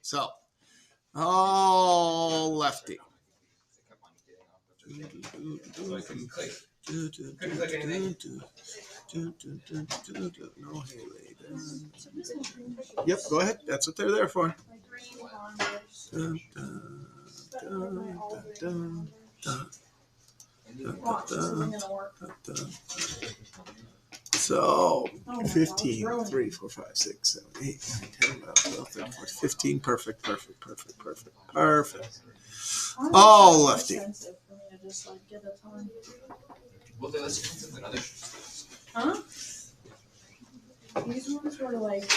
So, oh, lefty. No Haley. Yep, go ahead. That's what they're there for. So 15, 3, 4, 5, 6, 7, 8, 9, 10, 11, 12, 13, 14, 15. Perfect. Oh, lefty. Well, they're less expensive than other shoes. Huh? These ones were like.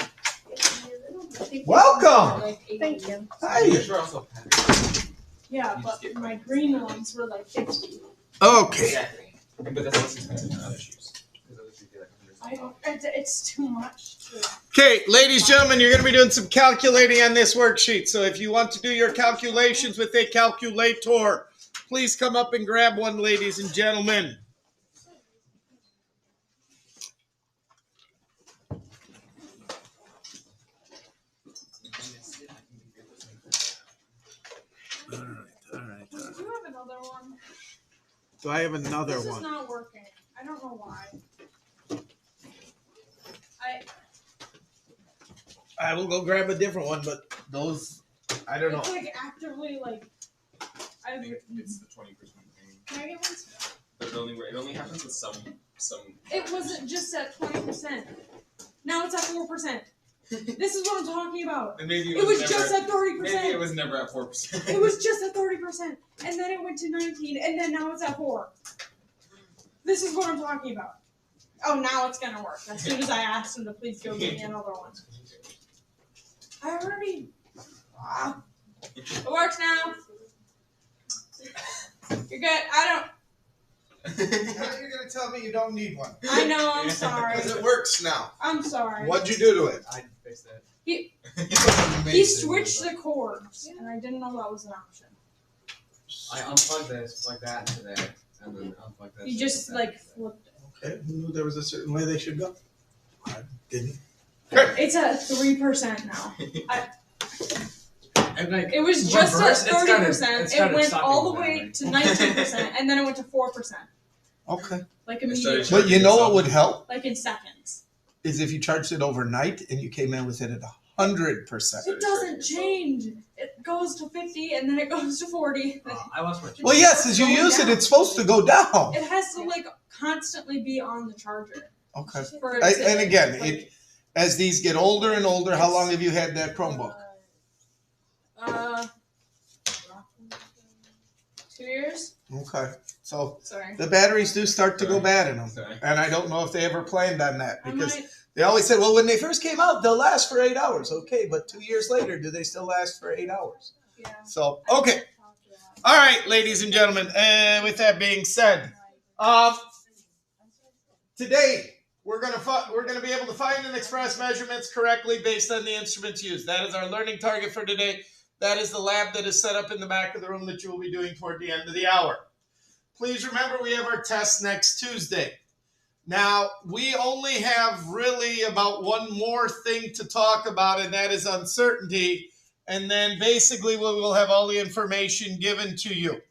Welcome. Like thank you. Hi. Yours are also patterned. Yeah, but my green ones were like 50. Okay. Exactly. But that's less expensive than other shoes. Because other shoes get like 100. I don't. It's too much. Okay, ladies, gentlemen, you're going to be doing some calculating on this worksheet. So if you want to do your calculations with a calculator, please come up and grab one, ladies and gentlemen. All right. Do you have another one? Do I have another This one? is not working. I don't know why. I will go grab a different one, but those, I don't know. It's like actively like. It's the 20% thing. Can I get one? But it only happens with some. It wasn't just at 20%. Now it's at 4%. This is what I'm talking about. And maybe It was just at 30%. Maybe it was never at 4%. It was just at 30%, and then it went to 19, and then now it's at 4. This is what I'm talking about. Oh, now it's gonna work. As soon as I asked him to please go get me another one. I already. It works now. You're good. Now you're going to tell me you don't need one. I know. I'm sorry. Because it works now. I'm sorry. What'd you do to it? I fixed that. He switched the cords, and I didn't know that was an option. I unplugged this, plugged that into there, and then unplugged this. He just like flipped it. Okay, who knew there was a certain way they should go? I didn't. It's at 3% now. And like, It was just at reverse, 30%. it's It kinda went sucking all the that way way. to 19%, and then it went to 4%. Okay. Like It started immediately. But you know what would help? Like in seconds. Is if you charged it overnight and you came in with it at 100%. It doesn't change. It goes to 50, and then it goes to 40. I lost my. Well, yes, as you use it, it's supposed to go down. It has to like constantly be on the charger. Okay. For it to, And again, like, as these get older and older, how long have you had that Chromebook? 2 years. Okay. So Sorry. the batteries do start to go bad in them. Sorry. And I don't know if they ever planned on that I because might. they always said, well, when they first came out, they'll last for 8 hours. Okay, but 2 years later, do they still last for 8 hours? Yeah. So, okay. All right, ladies and gentlemen. With that being said, today we're gonna be able to find and express measurements correctly based on the instruments used. That is our learning target for today. That is the lab that is set up in the back of the room that you will be doing toward the end of the hour. Please remember we have our test next Tuesday. Now, we only have really about one more thing to talk about, and that is uncertainty. And then basically we will have all the information given to you.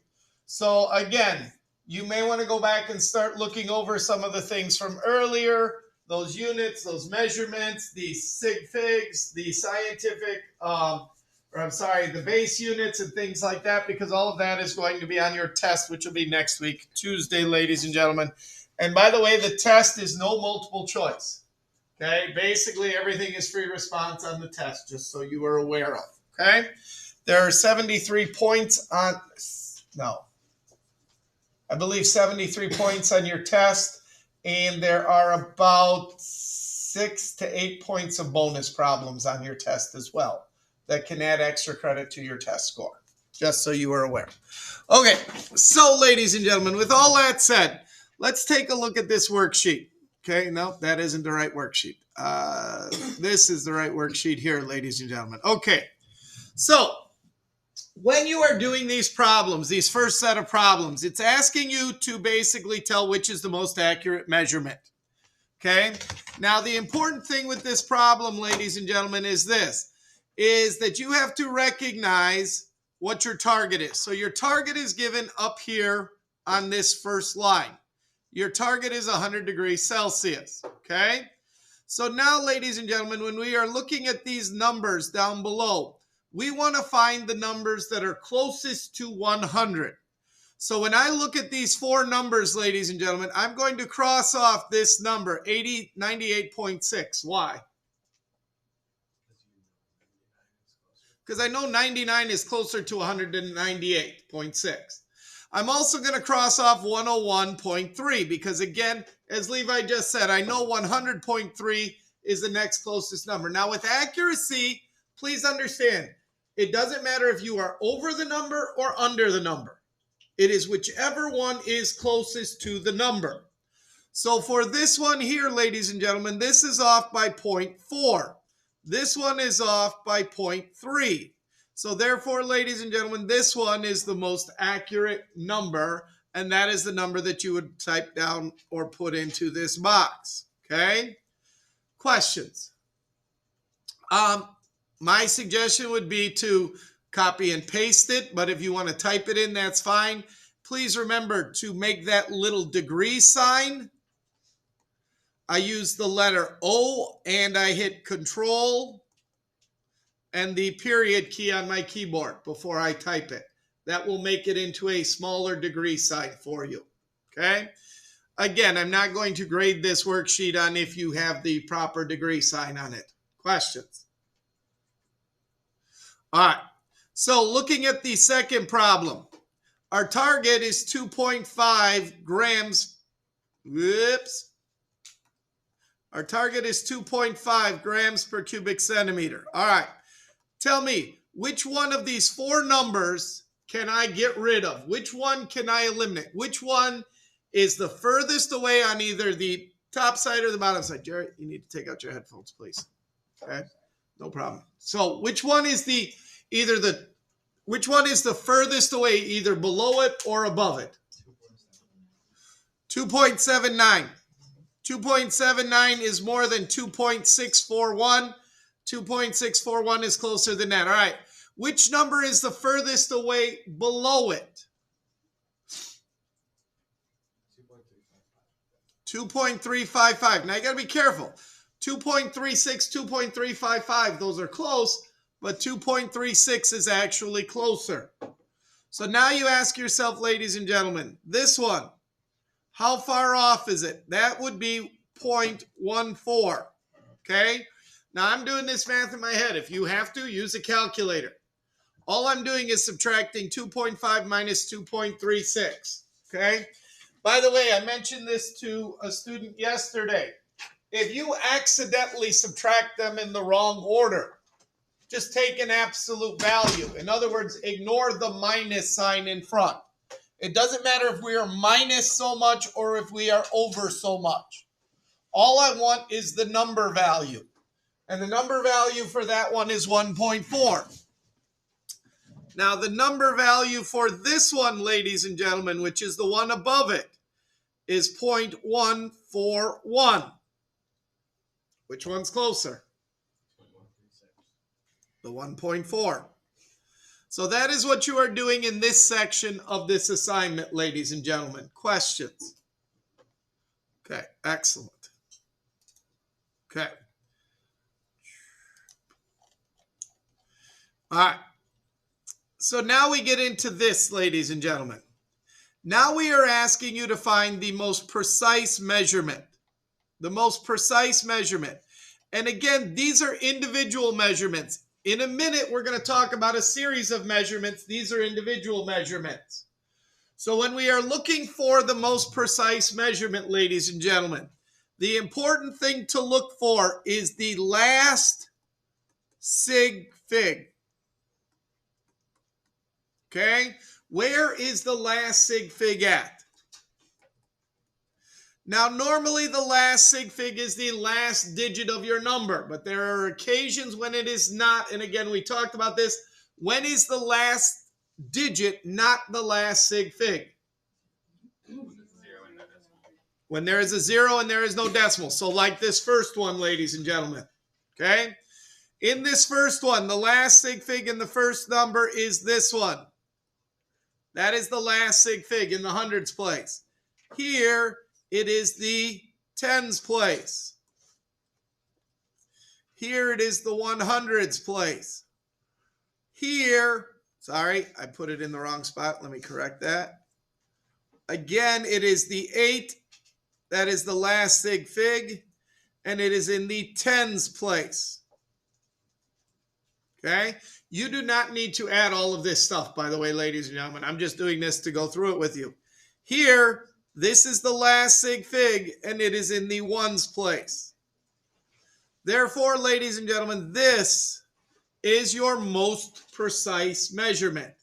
So again, you may want to go back and start looking over some of the things from earlier, those units, those measurements, the sig figs, the scientific, the base units and things like that, because all of that is going to be on your test, which will be next week, Tuesday, ladies and gentlemen. And by the way, the test is no multiple choice. Okay, basically everything is free response on the test, just so you are aware of. Okay, there are 73 points on, I believe 73 points on your test, and there are about 6 to 8 points of bonus problems on your test as well that can add extra credit to your test score, just so you are aware. Okay, so ladies and gentlemen, with all that said, let's take a look at this worksheet. Okay, no, that isn't the right worksheet. This is the right worksheet here, ladies and gentlemen. Okay, so when you are doing these problems, these first set of problems, it's asking you to basically tell which is the most accurate measurement. Okay, now the important thing with this problem, ladies and gentlemen, is this. is that you have to recognize what your target is. So your target is given up here on this first line. Your target is 100 degrees Celsius, okay? So now, ladies and gentlemen, when we are looking at these numbers down below, we want to find the numbers that are closest to 100. So when I look at these four numbers, ladies and gentlemen, I'm going to cross off this number, 98.6. Why? Because I know 99 is closer to 100 than 98.6. I'm also going to cross off 101.3 because, again, as Levi just said, I know 100.3 is the next closest number. Now, with accuracy, please understand, it doesn't matter if you are over the number or under the number. It is whichever one is closest to the number. So for this one here, ladies and gentlemen, this is off by 0.4. This one is off by 0.3. So therefore, ladies and gentlemen, this one is the most accurate number, and that is the number that you would type down or put into this box, okay? Questions? My suggestion would be to copy and paste it, but if you want to type it in, that's fine. Please remember to make that little degree sign. I use the letter O and I hit Control and the period key on my keyboard before I type it. That will make it into a smaller degree sign for you, okay? Again, I'm not going to grade this worksheet on if you have the proper degree sign on it. Questions? All right, so looking at the second problem, our target is 2.5 grams. Whoops. Our target is 2.5 grams per cubic centimeter. All right, tell me, which one of these four numbers can I get rid of? Which one can I eliminate? Which one is the furthest away on either the top side or the bottom side? Jared, you need to take out your headphones, please. Okay, no problem. So which one is the furthest away, either below it or above it? 2.79. 2.79 is more than 2.641. 2.641 is closer than that. All right. Which number is the furthest away below it? 2.355. Now you got to be careful. 2.36, 2.355, those are close, but 2.36 is actually closer. So now you ask yourself, ladies and gentlemen, this one, how far off is it? That would be 0.14, okay? Now I'm doing this math in my head. If you have to, use a calculator. All I'm doing is subtracting 2.5 minus 2.36, okay? By the way, I mentioned this to a student yesterday. If you accidentally subtract them in the wrong order, just take an absolute value. In other words, ignore the minus sign in front. It doesn't matter if we are minus so much or if we are over so much. All I want is the number value. And the number value for that one is 1.4. Now, the number value for this one, ladies and gentlemen, which is the one above it, is 0.141. Which one's closer? The 1.4. So that is what you are doing in this section of this assignment, ladies and gentlemen. Questions? Okay, excellent. Okay. All right. So now we get into this, ladies and gentlemen. Now we are asking you to find the most precise measurement. The most precise measurement. And again, these are individual measurements. In a minute, we're going to talk about a series of measurements. These are individual measurements. So when we are looking for the most precise measurement, ladies and gentlemen, the important thing to look for is the last sig fig. Okay? Where is the last sig fig at? Now, normally the last sig fig is the last digit of your number, but there are occasions when it is not. And again, we talked about this. When is the last digit not the last sig fig? When there is a zero and there is no decimal. So like this first one, ladies and gentlemen. Okay? In this first one, the last sig fig in the first number is this one. That is the last sig fig in the hundreds place. Here, it is the tens place. Here it is the 100s place. Here, sorry, I put it in the wrong spot. Let me correct that. Again, it is the 8. That is the last sig fig. And it is in the tens place. Okay? You do not need to add all of this stuff, by the way, ladies and gentlemen. I'm just doing this to go through it with you. Here, this is the last sig fig, and it is in the ones place. Therefore, ladies and gentlemen, this is your most precise measurement.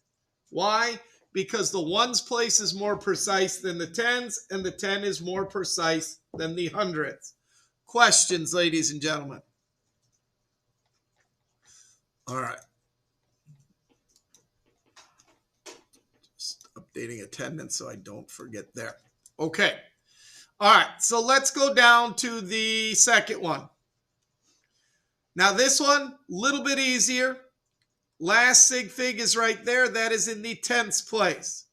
Why? Because the ones place is more precise than the tens, and the 10 is more precise than the hundreds. Questions, ladies and gentlemen? All right. Just updating attendance so I don't forget there. Okay. All right. So let's go down to the second one. Now this one, a little bit easier. Last sig fig is right there. That is in the tenths place.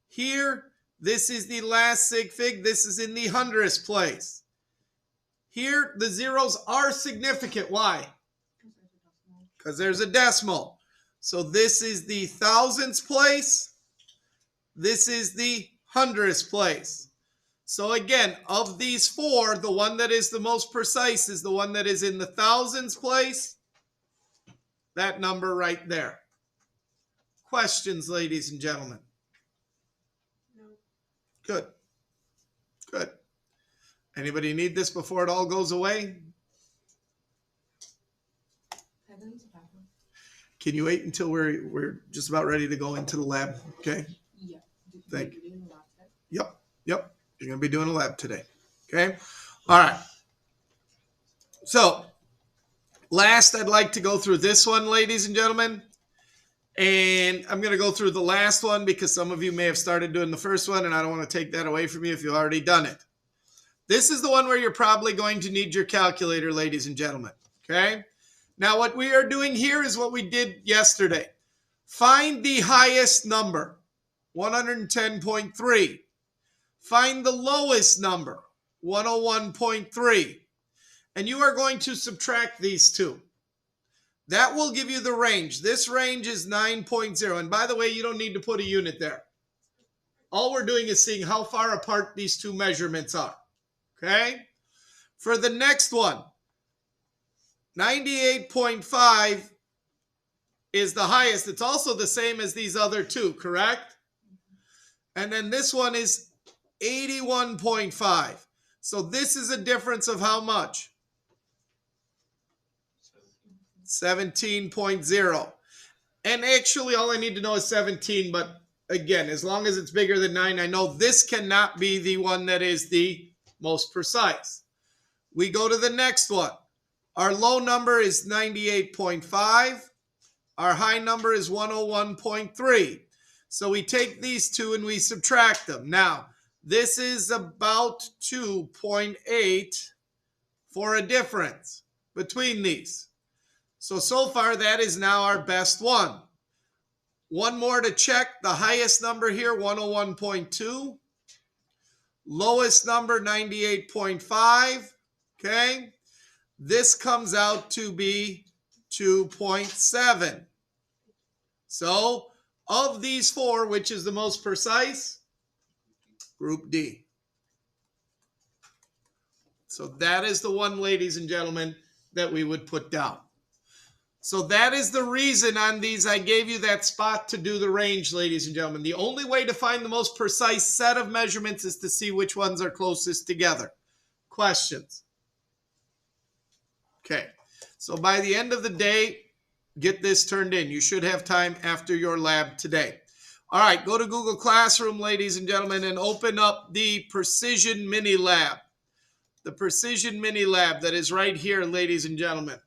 Here, this is the last sig fig. This is in the hundredths place. Here, the zeros are significant. Why? Because there's a decimal. So this is the thousandths place. This is the hundredths place. So again, of these four, the one that is the most precise is the one that is in the thousands place. That number right there. Questions, ladies and gentlemen? No. Good. Good. Anybody need this before it all goes away? Can you wait until we're just about ready to go into the lab? Okay. Yeah. Thank you. Yep. Yep. You're going to be doing a lab today. Okay. All right. So last, I'd like to go through this one, ladies and gentlemen. And I'm going to go through the last one because some of you may have started doing the first one, and I don't want to take that away from you if you've already done it. This is the one where you're probably going to need your calculator, ladies and gentlemen. Okay. Now, what we are doing here is what we did yesterday. Find the highest number, 110.3. Find the lowest number, 101.3. And you are going to subtract these two. That will give you the range. This range is 9.0. And by the way, you don't need to put a unit there. All we're doing is seeing how far apart these two measurements are. Okay? For the next one, 98.5 is the highest. It's also the same as these other two, correct? And then this one is 81.5. So this is a difference of how much? 17.0. And actually, all I need to know is 17. But again, as long as it's bigger than 9, I know this cannot be the one that is the most precise. We go to the next one. Our low number is 98.5. Our high number is 101.3. So we take these two and we subtract them. Now, this is about 2.8 for a difference between these. So far, that is now our best one. One more to check. The highest number here, 101.2. Lowest number, 98.5. Okay. This comes out to be 2.7. So, of these four, which is the most precise? Group D. So that is the one, ladies and gentlemen, that we would put down. So that is the reason on these I gave you that spot to do the range, ladies and gentlemen. The only way to find the most precise set of measurements is to see which ones are closest together. Questions? Okay. So by the end of the day, get this turned in. You should have time after your lab today. All right, go to Google Classroom, ladies and gentlemen, and open up the Precision Mini Lab. The Precision Mini Lab that is right here, ladies and gentlemen.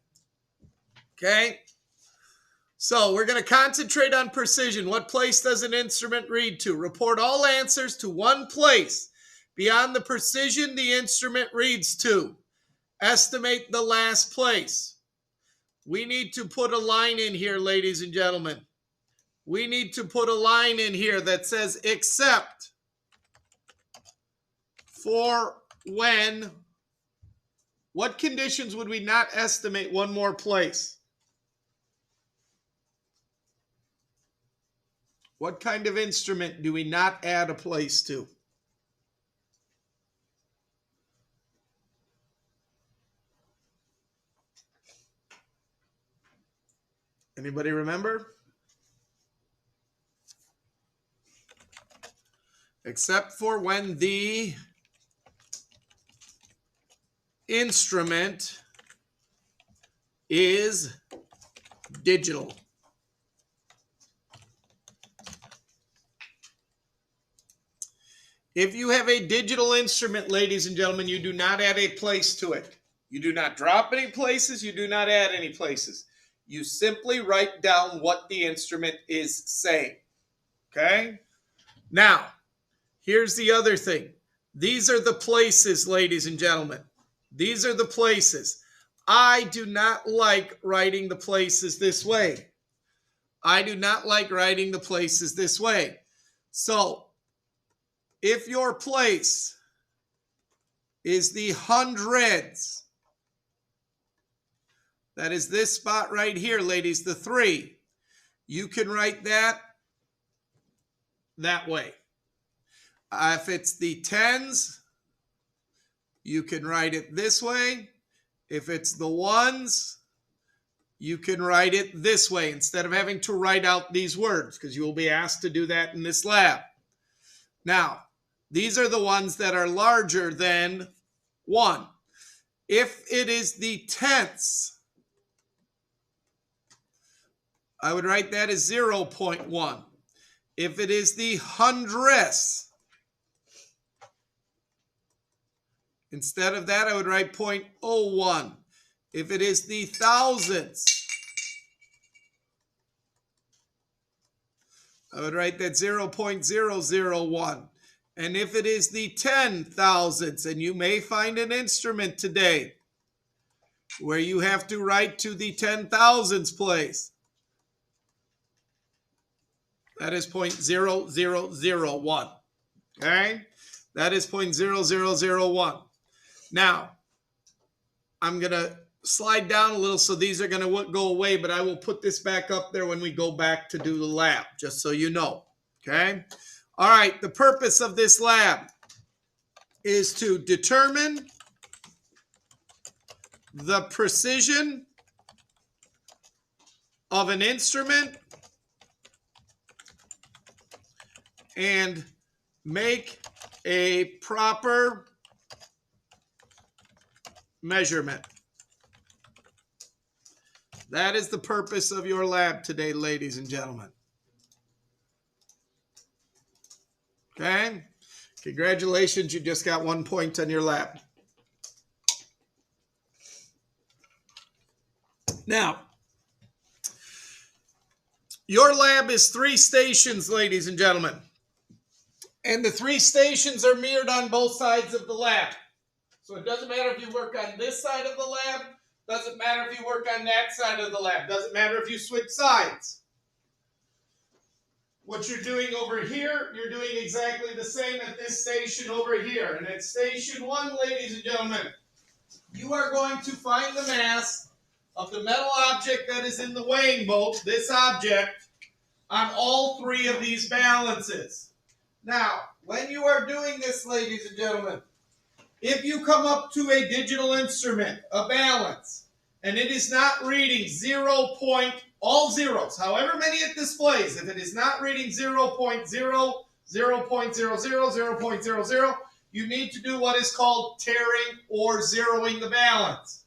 Okay? So we're going to concentrate on precision. What place does an instrument read to? Report all answers to one place beyond the precision the instrument reads to. Estimate the last place. we need to put a line in here, ladies and gentlemen. We need to put a line in here that says except for when, what conditions would we not estimate one more place? What kind of instrument do we not add a place to? Anybody remember? Except for when the instrument is digital. If you have a digital instrument, ladies and gentlemen, you do not add a place to it. You do not drop any places. You do not add any places. You simply write down what the instrument is saying. Okay? Now, here's the other thing. These are the places, ladies and gentlemen. These are the places. I do not like writing the places this way. I do not like writing the places this way. So, if your place is the hundreds, that is this spot right here, ladies, the 3, you can write that way. If it's the tens, you can write it this way. If it's the ones, you can write it this way instead of having to write out these words, because you will be asked to do that in this lab. Now, these are the ones that are larger than 1. If it is the tenths, I would write that as 0.1. If it is the hundredths, instead of that, I would write 0.01. If it is the thousandths, I would write that 0.001. And if it is the 10,000ths, and you may find an instrument today where you have to write to the 10,000ths place, that is 0.0001. Okay? That is 0.0001. Now, I'm going to slide down a little, so these are going to go away, but I will put this back up there when we go back to do the lab, just so you know. Okay? All right, the purpose of this lab is to determine the precision of an instrument and make a proper measurement. That is the purpose of your lab today, ladies and gentlemen. Okay? Congratulations, you just got 1 point on your lab. Now, your lab is 3 stations, ladies and gentlemen. And the 3 stations are mirrored on both sides of the lab. So it doesn't matter if you work on this side of the lab, doesn't matter if you work on that side of the lab, doesn't matter if you switch sides. What you're doing over here, you're doing exactly the same at this station over here. And at station 1, ladies and gentlemen, you are going to find the mass of the metal object that is in the weighing boat, this object, on all 3 of these balances. Now, when you are doing this, ladies and gentlemen, if you come up to a digital instrument, a balance, and it is not reading 0. All zeros, however many it displays, if it is not reading 0.0, 0.00, 0.00, you need to do what is called tearing or zeroing the balance.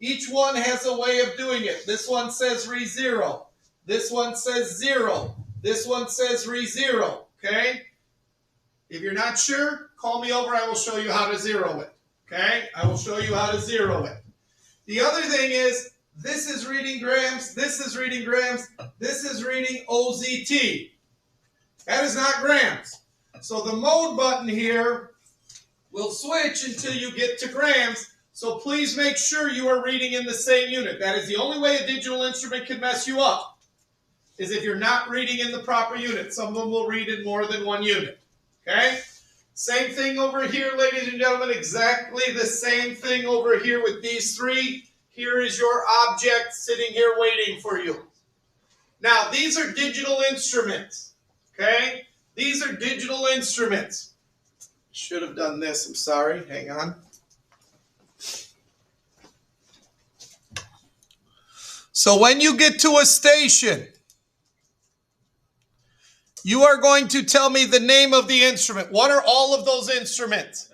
Each one has a way of doing it. This one says re-0. This one says 0. This one says re-0. Okay? If you're not sure, call me over. I will show you how to zero it. Okay? I will show you how to zero it. The other thing is, this is reading grams, this is reading grams, this is reading OZT. That is not grams. So the mode button here will switch until you get to grams, So please make sure you are reading in the same unit. That is the only way a digital instrument can mess you up, is if you're not reading in the proper unit. Some of them will read in more than one unit. Okay? Same thing over here, ladies and gentlemen. Exactly the same thing over here with these three. Here is your object sitting here waiting for you. Now, these are digital instruments. Okay? These are digital instruments. Should have done this. I'm sorry. Hang on. So when you get to a station, you are going to tell me the name of the instrument. What are all of those instruments?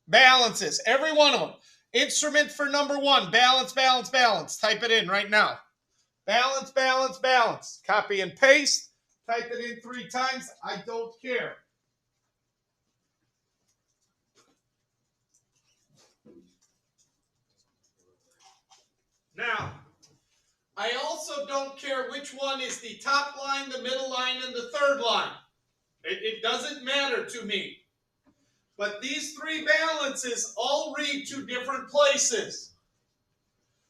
Balances. Every one of them. Instrument for number 1. Balance, balance, balance. Type it in right now. Balance, balance, balance. Copy and paste. Type it in 3 times. I don't care. Now, I also don't care which one is the top line, the middle line, and the third line. It doesn't matter to me. But these 3 balances all read to different places.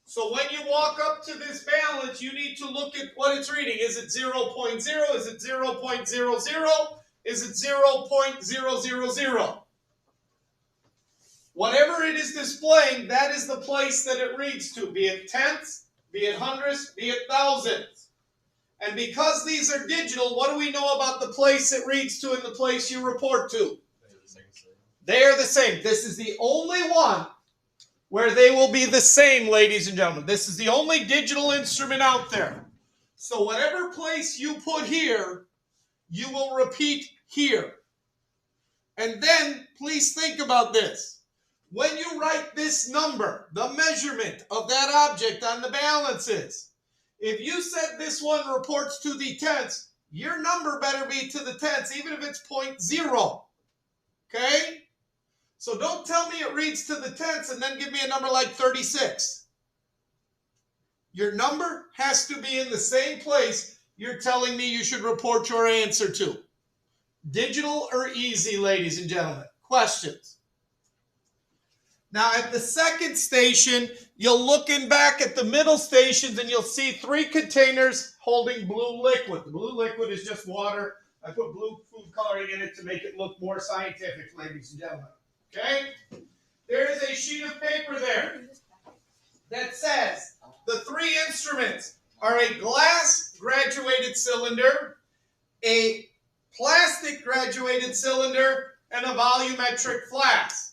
So when you walk up to this balance, you need to look at what it's reading. Is it 0.0? Is it 0.00? Is it 0.000? Whatever it is displaying, that is the place that it reads to, be it tenths, be it hundredths, be it thousandths. And because these are digital, what do we know about the place it reads to and the place you report to? They are the same. This is the only one where they will be the same, ladies and gentlemen. This is the only digital instrument out there. So whatever place you put here, you will repeat here. And then, please think about this. When you write this number, the measurement of that object on the balances, if you said this one reports to the tenths, your number better be to the tenths, even if it's 0.0. Okay? So don't tell me it reads to the tenths and then give me a number like 36. Your number has to be in the same place you're telling me you should report your answer to. Digital or easy, ladies and gentlemen? Questions? Now, at the second station, you'll look in back at the middle stations and you'll see 3 containers holding blue liquid. The blue liquid is just water. I put blue food coloring in it to make it look more scientific, ladies and gentlemen. Okay? There is a sheet of paper there that says the 3 instruments are a glass graduated cylinder, a plastic graduated cylinder, and a volumetric flask.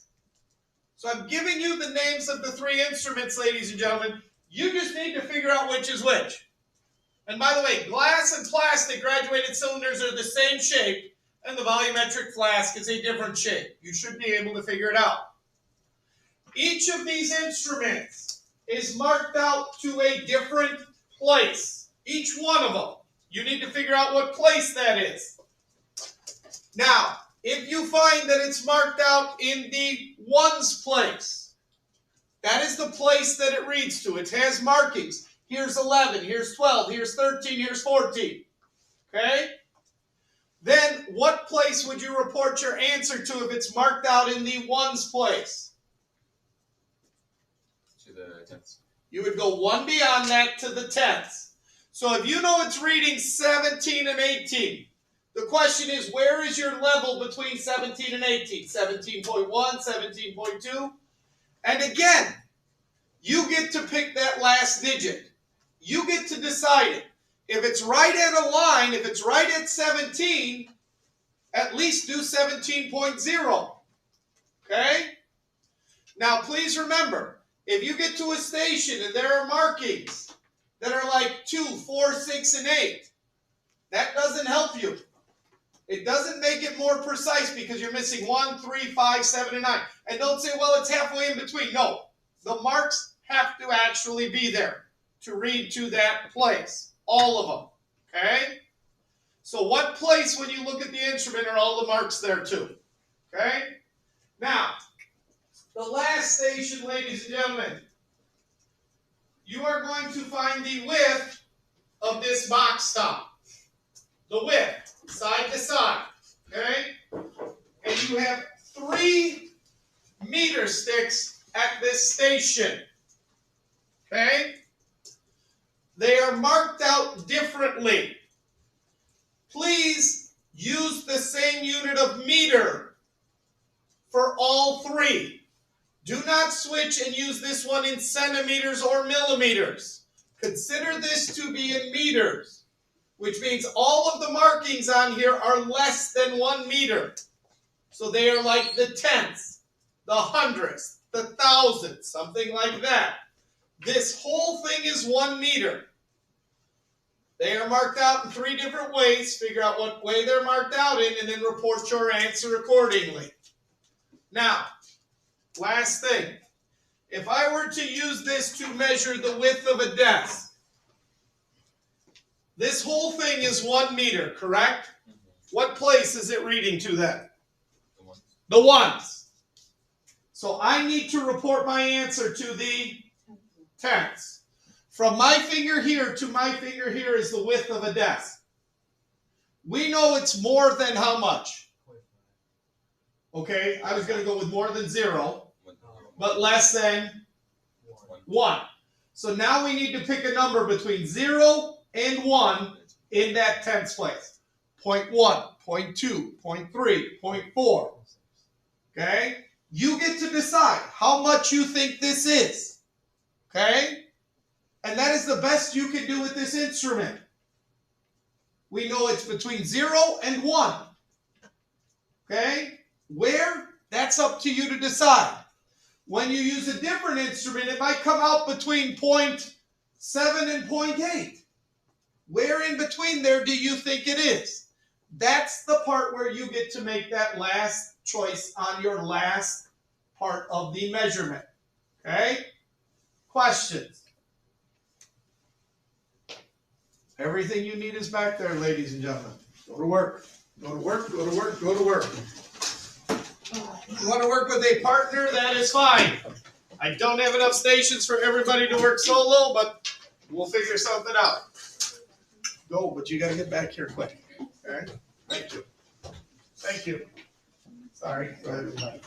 So I'm giving you the names of the 3 instruments, ladies and gentlemen. You just need to figure out which is which. And by the way, glass and plastic graduated cylinders are the same shape, and the volumetric flask is a different shape. You should be able to figure it out. Each of these instruments is marked out to a different place. Each one of them. You need to figure out what place that is. Now, if you find that it's marked out in the ones place, that is the place that it reads to. It has markings. Here's 11, here's 12, here's 13, here's 14. Okay? Then what place would you report your answer to if it's marked out in the ones place? To the tenths. You would go 1 beyond that to the tenths. So if you know it's reading 17 and 18, the question is, where is your level between 17 and 18? 17.1, 17.2? And again, you get to pick that last digit. You get to decide it. If it's right at a line, if it's right at 17, at least do 17.0. Okay? Now, please remember, if you get to a station and there are markings that are like 2, 4, 6, and 8, that doesn't help you. It doesn't make it more precise because you're missing 1, 3, 5, 7, and 9. And don't say, well, it's halfway in between. No, the marks have to actually be there to read to that place. All of them. Okay? So what place, when you look at the instrument, are all the marks there too? Okay? Now, the last station, ladies and gentlemen, you are going to find the width of this box top. The width, side to side, okay? And you have 3 meter sticks at this station. Okay? They are marked out differently. Please use the same unit of meter for all three. Do not switch and use this one in centimeters or millimeters. Consider this to be in meters, which means all of the markings on here are less than 1 meter. So they are like the tenths, the hundredths, the thousandths, something like that. This whole thing is 1 meter. They are marked out in 3 different ways. Figure out what way they're marked out in and then report your answer accordingly. Now, last thing. If I were to use this to measure the width of a desk, this whole thing is 1 meter, correct? What place is it reading to then? The ones. So I need to report my answer to the tenths. From my finger here to my finger here is the width of a desk. We know it's more than how much? Okay, I was going to go with more than 0, but less than 1. So now we need to pick a number between 0 and 1 in that tenths place. 0.1, 0.2, 0.3, 0.4. Okay? You get to decide how much you think this is. Okay? And that is the best you can do with this instrument. We know it's between 0 and 1. Okay? Where? That's up to you to decide. When you use a different instrument, it might come out between 0.7 and 0.8. Where in between there do you think it is? That's the part where you get to make that last choice on your last part of the measurement. Okay? Questions? Everything you need is back there, ladies and gentlemen. Go to work. Go to work, go to work, go to work. If you want to work with a partner, that is fine. I don't have enough stations for everybody to work solo, but we'll figure something out. Go, but you got to get back here quick. Okay? Thank you. Thank you. Sorry. Go ahead, everybody.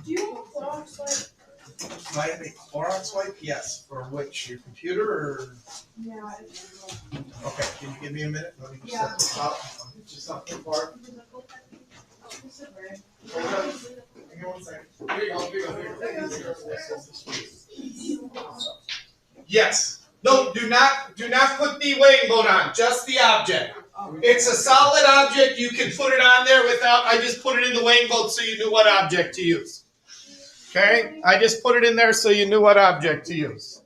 Do you have a Clorox wipe? Do I have a Clorox wipe? Yes. For which? Your computer or? Yeah. Okay. Can you give me a minute? Let me just Yeah. set this up. Just something for Hold on. Hang on 1 second. Here you go. Here you go. Here you go. Yes. No, do not put the weighing boat on. Just the object. It's a solid object. You can put it on there without. I just put it in the weighing boat so you knew what object to use. Okay? I just put it in there so you knew what object to use.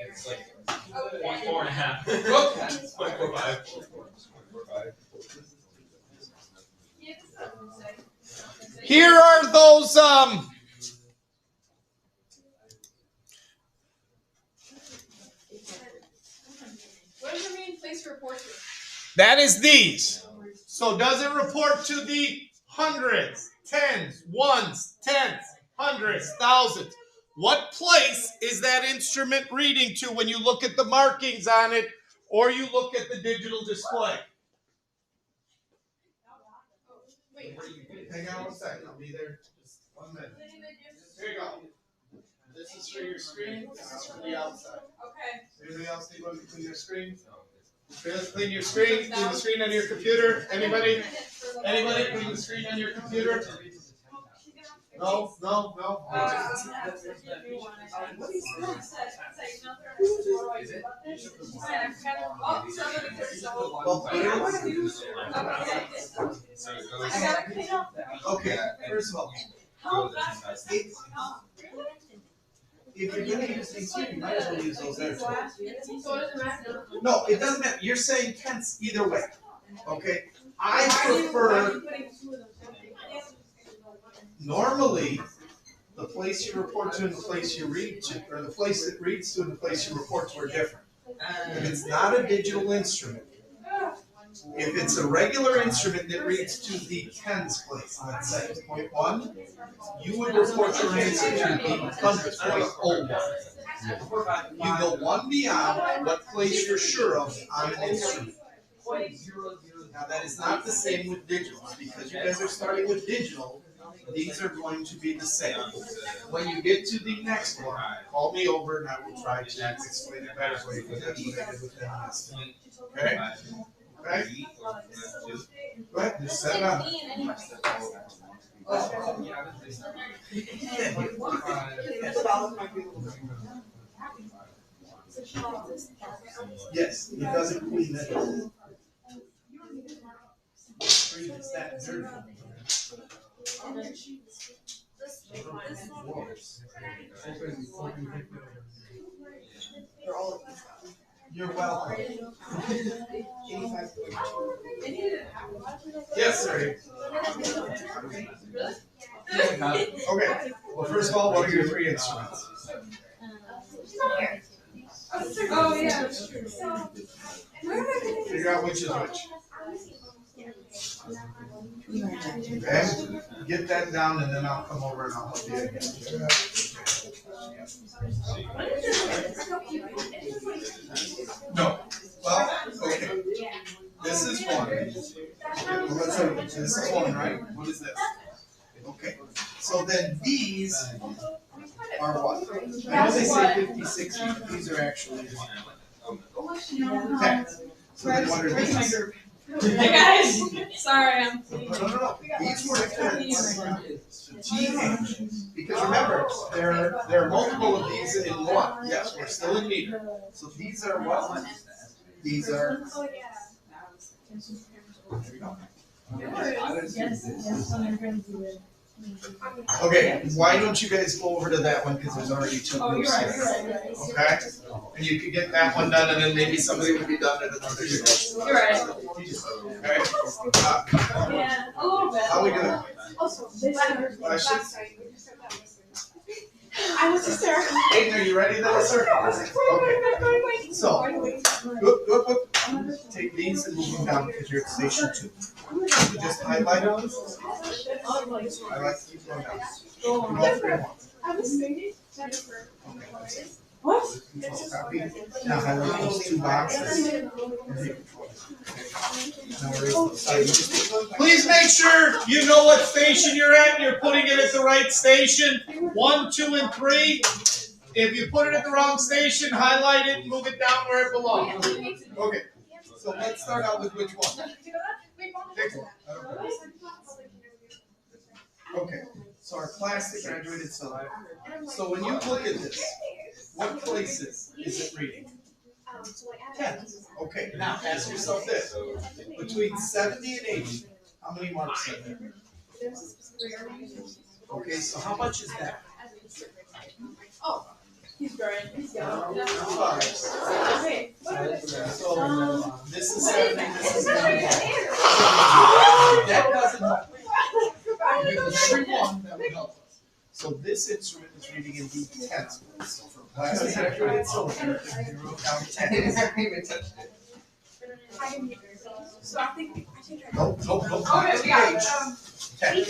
It's like 0.4 and a half. 0.45. Here are those What is your main place to report to? that is these. So does it report to the hundreds, tens, ones, tenths, hundreds, thousands? What place is that instrument reading to when you look at the markings on it or you look at the digital display? Wait. Hang on 1 second. I'll be there. Just 1 minute. Here you go. This is for your screen. This is for the outside. Okay. Anybody else need one to clean their screen? Clean your screen. Clean the screen on your computer. Anybody? Anybody clean the screen on your computer? No. Okay. First of all, if you're going to use these two, you might as well use those there too. No, it doesn't matter. You're saying tenths either way. Okay. I prefer. Normally, the place you report to and the place you read to, or the place it reads to and the place you report to are different. If it's not a digital instrument, if it's a regular instrument that reads to the tens place, let's say, point one, you would report your answer to the hundredths place, old one. You go one beyond what place you're sure of on an instrument. Now, that is not the same with digital, because you guys are starting with digital, these are going to be the same. When you get to the next one, call me over and I will try to explain it better for you, because that's what I did with that last time. Okay? Okay? Go ahead, just set it up. Yes, it doesn't clean it. It's that dirty. You're welcome. Yes, sir. Okay, well, first of all, what are your three instruments? Oh, yeah, that's true. Figure out which is which. Okay, get that down and then I'll come over and I'll help you again. No, well, okay. This is one. Let's say this is one, right? What is this? Okay, so then these are what? I know they say 50, 60, but these are actually one. Okay, so then what are these? Hey guys, sorry, I'm. No. These were tens. TH. Because remember, there are multiple of these in one. Yes, we're still in meter. So these are what? These are. There we go. Okay, why don't you guys go over to that one, because there's already two groups here. Okay? And you could get that one done, and then maybe somebody would be done at another year. You're right. Okay? Yeah, a little bit. How we doing? Questions? I was hysterical. Aiden, are you ready then, sir? Okay. So, whoop. Take these and move them down because you're at station 2. You just highlight them. I like to keep going down. Go 3 and 1. What? Control copy. Now highlight those 2 boxes. Please make sure you know what station you're at and you're putting it at the right station. 1, 2, and 3. If you put it at the wrong station, highlight it and move it down where it belongs. Okay, so let's start out with which one? Pick one. Okay, so our plastic graduated silver. So when you look at this, what places is it reading? 10. Okay, now ask yourself this. Between 70 and 80, how many marks are there? Okay, so how much is that? Oh, he's great. He's going. Okay. So this is 70, this is 90. That doesn't help. Because every one that would help us. So this instrument is reading in the tens. So for plastic graduated silver, 0 down to 10. So I think. Nope. Okay, we got 10.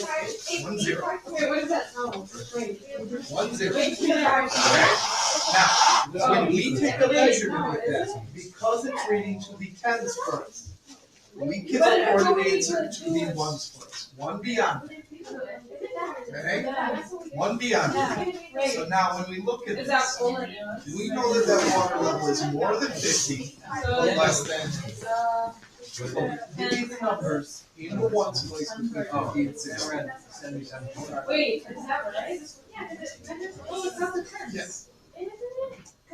1, 0. Wait, what is that? Oh, wait. 1, 0. Wait, Okay. Now, when we take a measurement like this, because it's reading to the tens first, we can report an answer to the ones first. One beyond. Okay? One beyond. So now when we look at Is that this, full? we know that that water level is more than 50 or less than. So give me the numbers in the ones place between 50 and 60. Wait, is that right? Oh, it's not the 10. Yes.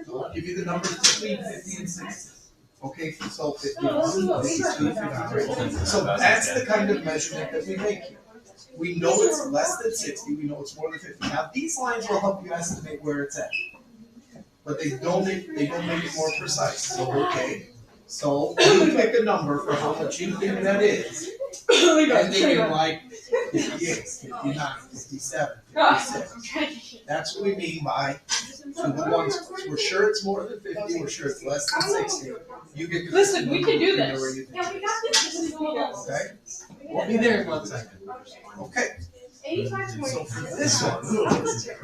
So I'll give you the numbers between 50 and 60. Okay, so 51, 52, 53. So that's the kind of measurement that we make here. We know it's less than 60, we know it's more than 50. Now these lines will help you estimate where it's at. But they don't make it more precise. So okay. So you pick a number for how much you think that is, Leave it. ending Leave in it. like 58, 59, 57, Oh, 56. okay. That's what we mean by to the ones. We're sure it's more than 50, we're sure it's less than 60. You get the Listen, we can do you know this. where you think Yeah, we got this. This is cool. Okay? We'll be there in 1 second. Okay. 85 So for this one,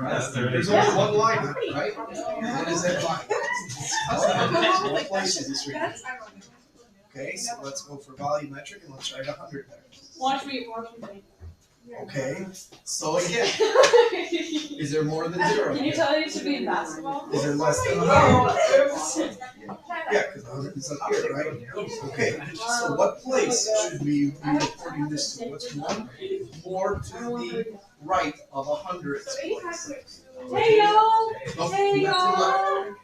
That's the there's only one line, right? What is that line? What place is this reading? Okay, so let's go for volumetric and let's write 100 there. Watch me. Watch me. Okay, so again, is there more than 0? Can you tell it to be in basketball? Is there less than 100? Oh, Yeah, because 100 is up here, right? Okay, so what place should we be reporting this to? What's one more to the right of 100? hey y'all! No, Hey left to left. y'all!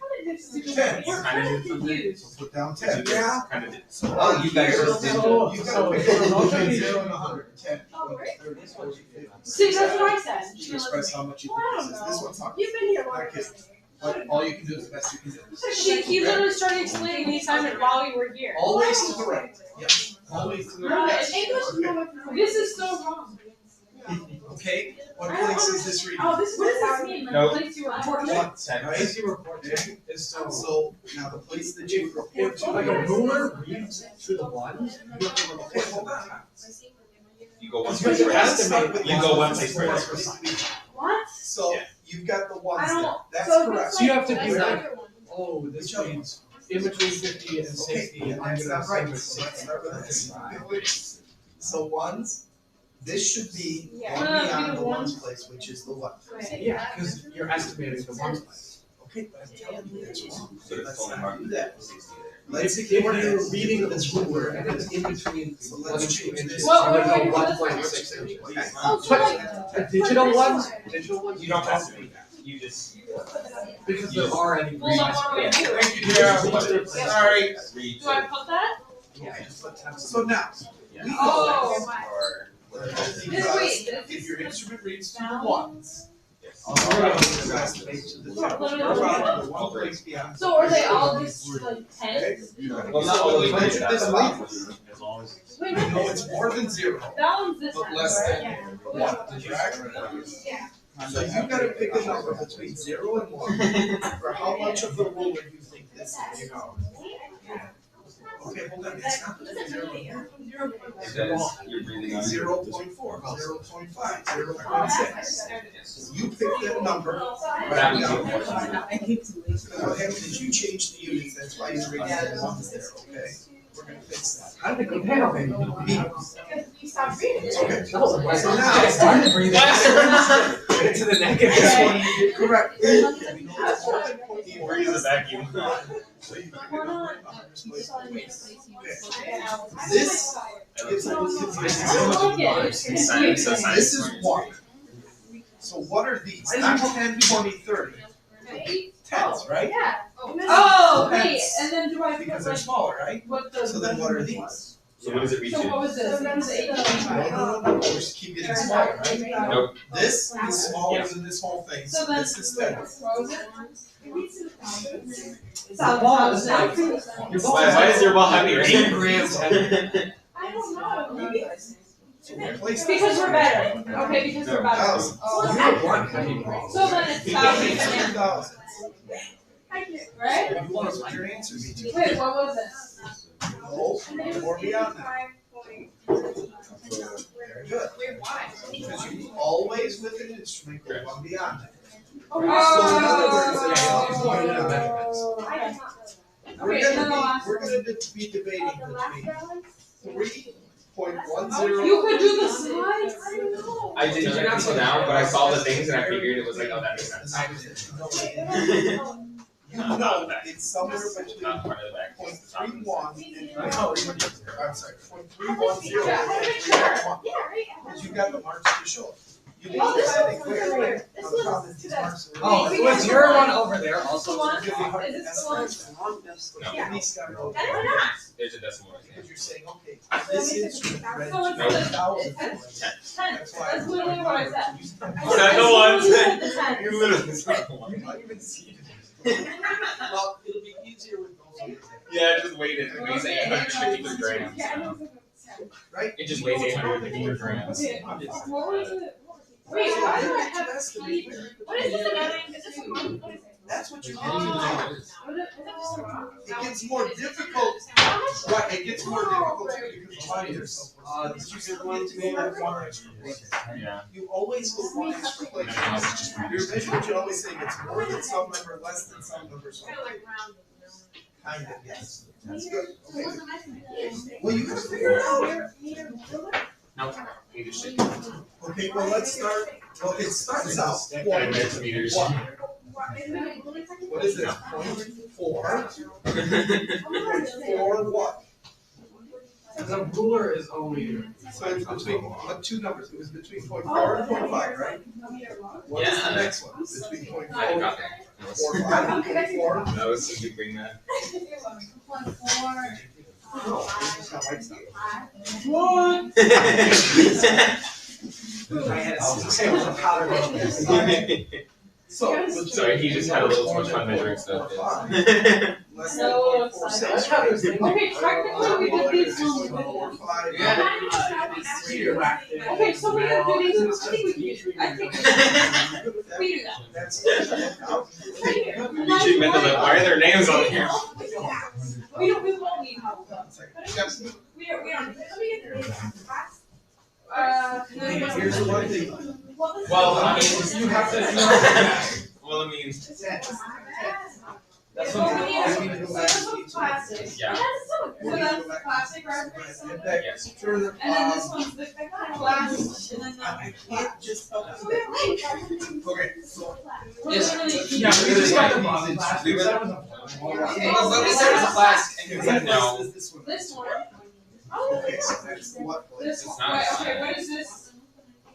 10. We're kind of confused. So put down 10. Yeah. So Oh, you guys are so you gotta pick between 0 and 100. 10, 20, 30, 40, 50. See, that's what I said. You express how much you think this is. This one's not. You've been here Not kidding. But all you can do is the best you can do. He literally started explaining the assignment while you were here. Always to the right. Yes. Always to the right. This is so wrong. Okay. What place is this reading? Oh, this what does this mean? Like Nope. the place you were reporting? One. Place you report to is so. So now the place that you report to. Like a ruler reads to the ones. Okay, hold on. You go one You place first. estimate. You go one place first. What? So you've got the ones I there. don't- That's so if correct. it's So you have to like- be like, oh, this means in between 50 and 60. Okay, And that's I'm not gonna right. say So let's start with this. So ones, this should be Yeah. one No, no, beyond do the the ones ones. place, which is the what? Yeah, because you're estimating the ones place. Okay, but I'm telling you that's wrong. So it's Let's only not marked do that. 60 there. Let's If ignore you're that. reading this ruler and it's in between So 1 let's and 2 change inches, this. you're Well, gonna wait, go wait, 1.6 inches. Oh, so like, The digital ones, You don't have to do that. You just because there are any well, then reads. what do we do? Thank you, Jeff. Sorry. read Do I put that? Yeah, just put 10. So now, Yeah. we know Oh. or that This because week. if your instrument reads to the ones, yes. all right, you estimate to the ten. The one place beyond. So are they all just like 10? Well, not all of them. Measure this line. As long as Wait, No, no, it's more than 0. that one's this But one, less right? than Yeah. 1, correct? So you've got to pick a number between 0 and 1 for how much of the ruler you think this is. Okay, hold on, it's not 0. it says you're breathing on 0.4, 0.5, 0.6. You pick that number. That Now, was what happened is you changed the units, that's why you're reading the ones there, okay? We're gonna fix that. How did it go down? You stopped reading. Okay. That was a So now- I started breathing. Went to the negative. This one you did correct. We know it's more than 0.4. Breathe a vacuum. So you pick a number, 100 place to waste. Okay. This is a little confusing. This is 1. So what are these? Not 10, 20, 30. Tens, right? Yeah. Oh, wait, Tens. and then do I put Because they're like smaller, right? what the? So then what are these? So what does it read So what to? was this? It was 8. No. We just keep getting smaller, right? Nope. This is smaller Yeah. than this whole thing, So so then, this is 10. what was it? Your ball is like, your ball Why is your ball heavier? 8 grams heavy. I don't know, maybe. So replace Because we're better. Okay, because we're better. Thousands. You have one heavy ball. So then it's thousands and Thousands. right? You want to put your answer be to Wait, what was it? no or beyond that. Very good. Because you always with an instrument go one beyond that. Oh, So in other words, it's pointed out measurements. I did not. We're Okay, and then the gonna last be, we're gonna be debating between 3.10. You could do the slides. I don't know. I did not slow down, but I saw the things and I figured it was like, oh, that makes sense. You know it's somewhere between Not part of the back. just the top. 0.31 and I'm sorry, 0.310 and 3.1. Because you got the marks to show. You need Oh, to this set one's it clear. over here. This On one's top of these today. marks are Oh, really- was your one over there This also? the one? It's really hard to Is this the one? estimate. No. You at least gotta go. That is not. There's a decimal right Because there. you're saying, okay, this instrument read So it's No. 20,000. It's 10. That's why. That's literally what I said. You I Is that the one? said the 10. You literally said the one. You're not even seeing it. Well, it'll be easier with those. Yeah, just wait it. It weighs 853 grams. Yeah, so. right? It just weighs 850 grams. Okay, what was it? Wait, why do I have sleep? What is this again? Is this what is it? That's what you do. What is it? It gets more difficult. Right, it gets more difficult too because of minors. Did you get one extra place? Yeah. You always go one extra place. Your measurement should always say it's more than some number, less than some number, so. Kind of, yes. That's good. Okay. Well, you gotta figure it out. No, we just should. Okay, well, let's start. Well, it starts out. Gotta measure meters. What is this? 0.4. 0.4 what? The ruler is only. So it's between, what two numbers? It was between 0.4 and 0.5, right? What is the Yeah. next one? Between 0.4 I got there. and 5 and 0.4? That was a good bring that. No, this is how I start. One. So. Sorry, he just had a little too much fun measuring stuff. Less than 0.46, right? Okay, technically we did these ones with. 0.45. Okay, so we didn't do these. I think we do. I think we do that. That's. You should mention like, why are their names on here? We won't need help though. We don't need it. Let me get the Here's the one thing. Well, I mean, you have to. Well, I mean, That's So what we I'm need plastic. yeah. So that's plastic reference. Yes. Further. And then this one's the glass, and then I can't just focus the. that. Okay, so. Yes. Literally- Yeah, we just got the box. Leave it. Okay, No. This one. This one. Okay, so that's what place? This one. not. Wait, okay, what is this?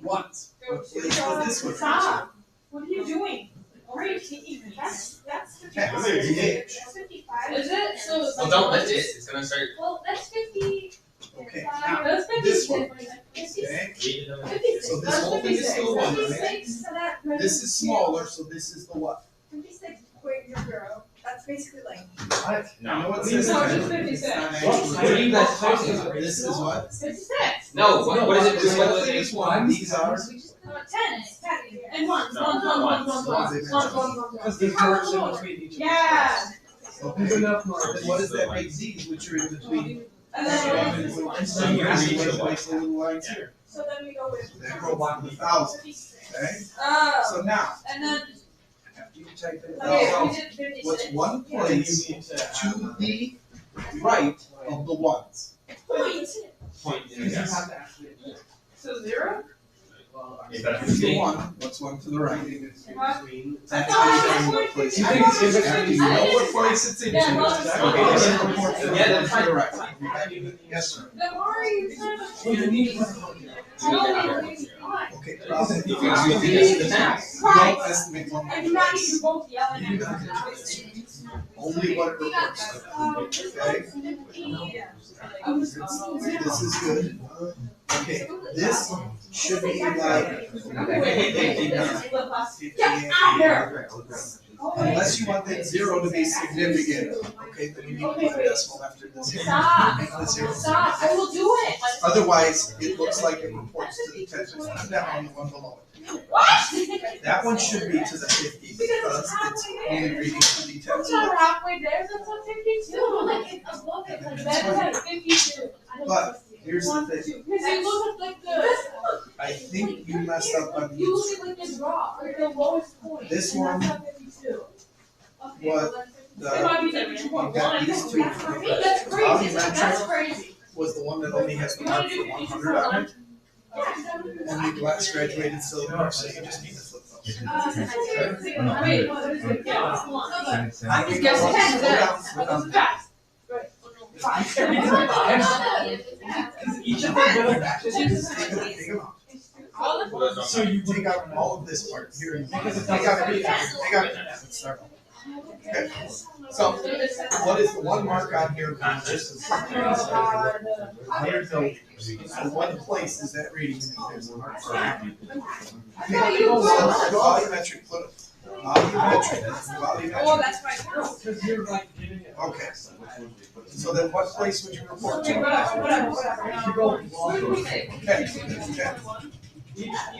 What? What place is this one? Stop. What are you doing? Where are you taking me? That's Okay, 55. it's a That's 55. Is it? So it's Well, like. don't lift it. It's gonna start. Well, that's 50. Okay, That's 56. this one. 56. Okay, 56. so this whole thing is still one, right? 56, so that. This is smaller, so this is the what? 56, wait, your girl. That's basically like. I No. know it says. No, it's that, just but it's 56. not What? actually- What are you guys talking about? This is what? 56. No. What is it? This whole thing is one, these are. 10. And one. No, Because there's marks in between each of these. Yeah. Okay, then what does that make these, which are in between? And then. And so you see what makes the little lines here. So then we go with. Then go by the thousand, okay? Oh. So now, And then. after you type it Okay, out, we did 56. what's one place to the right of the ones? Point. Point. Because you Yes. have to actually. So 0? Is that Here's the one, what's one to the right? Between. That's thought it was saying what place. I it thought is. it was After you know what place it's in. Yeah, well, it's- Okay, Okay, then then- report to the yeah, one that's to the right. Yes, sir. Then why are you trying to? Well, you need. I don't need to. Okay, problem. You can do this. Don't estimate one I do not need place. you both yelling at me. Only what it reports to. Okay? This is good. Okay, this should be like. Get out here! Unless you want that zero to be significant, okay, then you need to put a decimal after this. Stop! Make the zero Stop! I will do it! Otherwise, it looks like it reports to the 10, so it's not on the one below it. What? That one should be to the 50 because it's only reading to the 10. It's not halfway there, that's at 52. Like it's above it. Like That's at 52. But here's the thing, Because you look at like this. I think you messed up on You these. look at like the drop, or the lowest point. This and one, that's at 52. what It the, might be you got 52.1. these two. That's crazy. That's crazy. Was the one that only has the mark for 100 on it. And the glass graduated silver, so you just need to flip those. Wait, what is it? Yeah, it's one. I can Guess go it up, has slow that. down, slow down. Fast. Right. Each of the batches. Take them out. So you take out all of this part here. And take out everything. Take out everything. Let's start. Okay. So what is the one mark on here? This is the one place is that reading. There's a mark. Okay. So the volumetric Volumetric, volumetric. Oh, that's right. Because you're like getting it. Okay. So then what place would you report to? You go Okay, okay.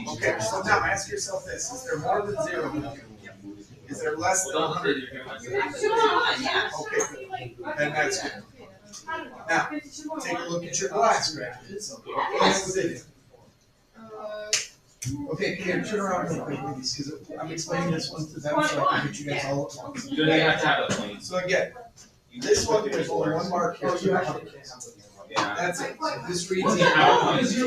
Okay, so now ask yourself this, is there more than 0? Is there less than 100? Okay, good. Then that's good. Now, take a look at your glass graduates. What's within it? Okay, here, turn around real quick with these, because I'm explaining this one to them so I can get you guys all at once. You don't even have to have a point. So again, this one, there's only one mark here. Oh, you actually can't have it. Yeah. That's it. So this reads What's it the out. outcome? This is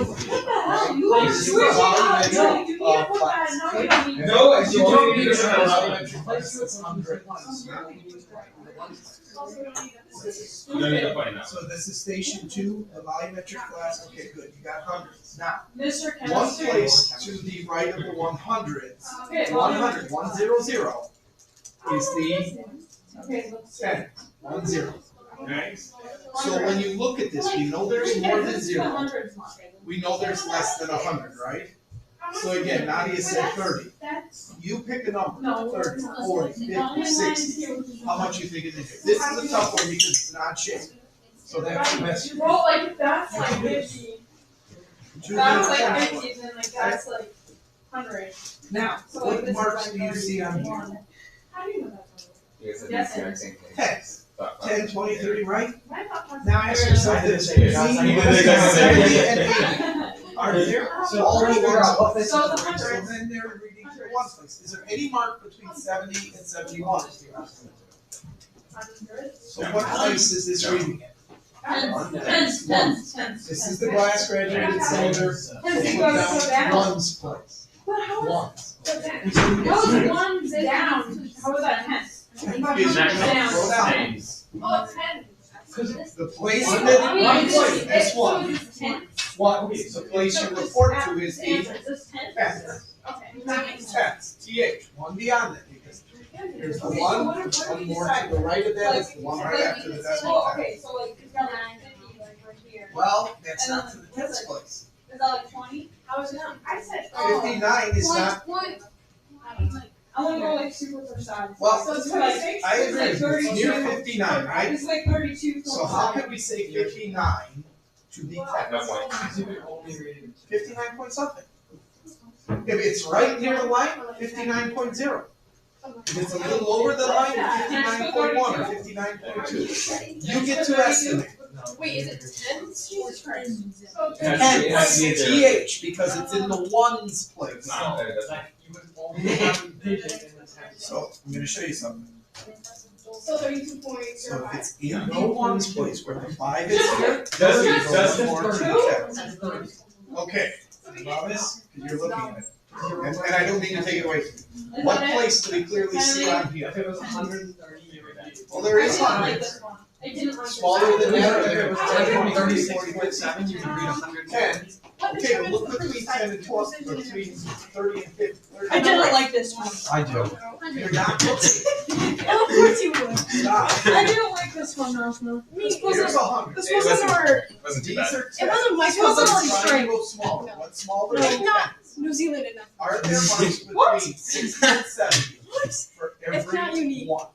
No, it's you don't need to volumetric have class that's 100. You don't need to point now. So this is station 2, the volumetric class. Okay, good. You got hundreds. Now, Mr. one Chemistry. place to the right of the 100s, Okay, 100, 100, is the Okay. 10, 10. Okay? So when you look at this, we know there's more than 0. We know there's less than 100, right? So again, Nadia said 30. You pick a number, No. 30, 40, 50, 60. How much you think is in here? This is a tough one because it's not shaped. So that's the best. Well, like that's like 50. That's like 50, then like that's like 100. Now, So like what this marks is do like you see on here? 31. How do you know that's You guys Yes, said the exact same thing. 10, Thought 10, 20, 30, right? right? Now ask yourself this. I didn't say Between it. 70 and 80, are there So all only figure out what ones? this So the is. So 100. then they're reading to one place. Is there any mark between 70 and 71? So what place is this reading in? Tens. This is the glass graduated cylinder. Tens Put goes down down. one's place. But how Ones. how is one down? How is that 10? Is Down. Go down. Oh, 10. The place One that, place. one place, this one, It's 10. one, the place you report to is The the answer is 10. tens. Okay. That makes sense. Tens, TH, one beyond that, because here's the one more to the right of that is the one right after the decimal Oh, point. okay, so like it's got like 50 like right here. Well, that's not to the tens place. Is that like 20? How is it? I said 59 is not, I want to go like super precise. well, So it's like I agree, it's like it's near 32. 59, right? It's like 32. So how can we say 59 to be No tens? point. You could only read it. 59 point something. If it's right near the line, 59.0. If it's a little over the line, 59.1 or 59.2. You get to estimate. Wait, is it 10? Jesus Christ. It has to be there. TH, because it's in the ones place. It's not there, that's Like, you would only have a digit in the text. So I'm gonna show you something. So 32.05. So if it's in the ones place where the 5 is here, Does it's does a little more to the Two? tens. Okay, novice, because you're looking at it. And I don't mean to take it away from you. What place do we clearly see on here? If it was 130, it would be. Well, there is I didn't like hundreds. this one. I didn't like this Smaller one. than that, If it was or 10, 30, 40, 46.7, you can read 110. 10. Okay, but look between 10 and 12, or between 30 and 50. I didn't like this one. I do. You're not looking. Of course you would. Stop. I didn't like this one, Rosma. This Here's wasn't. 100. This It wasn't wasn't- our. It wasn't too These bad. are 10. It wasn't my This was a strength. triangle smaller. What's smaller No. than 10? New Zealand enough. Are there marks What? between 60 and 70 for It's not every unique. one?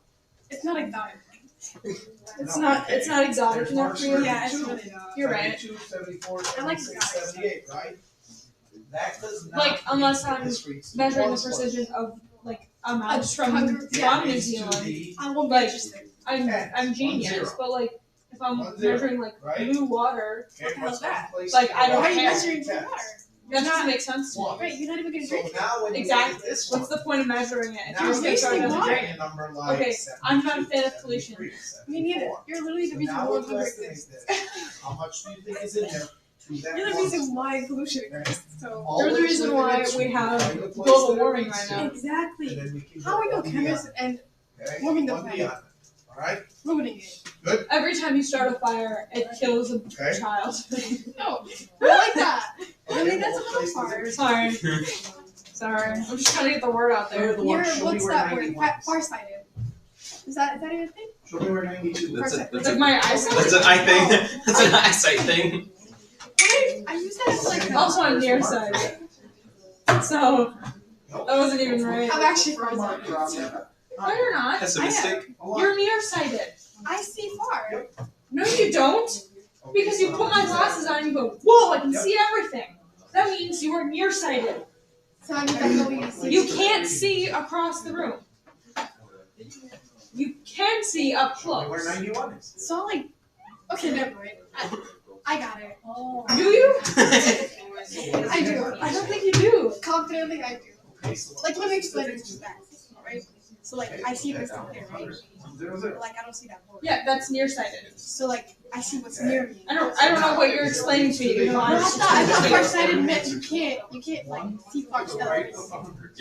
It's not exotic. It's No, not. okay. It's not exotic There's enough marks for you. for Yeah, it's two. really not. You're right. 72, 74, I like 76, exotic. 78, right? That does not. Like, unless mean that I'm this reads to Measuring the ones place. precision of like amounts from hundred- yeah. New It's to Zealand. the I won't be Like, interested. I'm genius, 10, but like if I'm 10, measuring like right? blue water, Okay, the hell's what's one that? place Like, to I don't Why are you care. measuring for 10? water? that doesn't make sense to me. One. Right, you're not even gonna So drink it. now when you look Exactly. at this one, What's the point of measuring it? If now you're you're just gonna start wasting at the water. drain. a number like Okay, I'm not a fan of 72, pollution. 73, Me neither. 74. You're literally the So reason now why we'll pollution estimate exists. this. How much do you think is in there to that You're the one reason why split? pollution Okay? exists. So You're the Always reason limit why it to we have find the place global that it warming reads right to, now. exactly. And then we can How go are you one beyond chemists and it, okay? warming the One planet? beyond it, alright? ruining it? Every time you start a fire, it kills a Okay. child. No, I like that. Okay, Really, that's what a place little does it far. read to? Sorry, I'm just trying to get the word out there. They're the one, You're, show me what's where that word? 91 is. Farsighted. Is that even a thing? Show me where 92 That's is. a, It's like my eyesight. that's an eye thing. That's an eyesight thing. I use that as like Also, I'm nearsighted. So That wasn't even right. I'm actually For a frozen. marker on there. No, you're not. Pessimistic. You're nearsighted. I see far. No, you don't. Because you put my glasses on and you go, whoa, I can see everything. That means you are nearsighted. So I mean, I'm going to see. You can't see across the room. You can see up Show me where close. 91 is. So like, okay, never mind. I got it. Do you? I do. I don't think you do. Confidently, I do. Okay, so Like, let me explain it to that, right? So like, I see this up there, right? 0, 0. But like, I don't see that board. Yeah, that's nearsighted. So like, I see what's near me. I don't know what you're explaining to me. No, I thought farsighted meant you can't like see far So stuff. right of 100.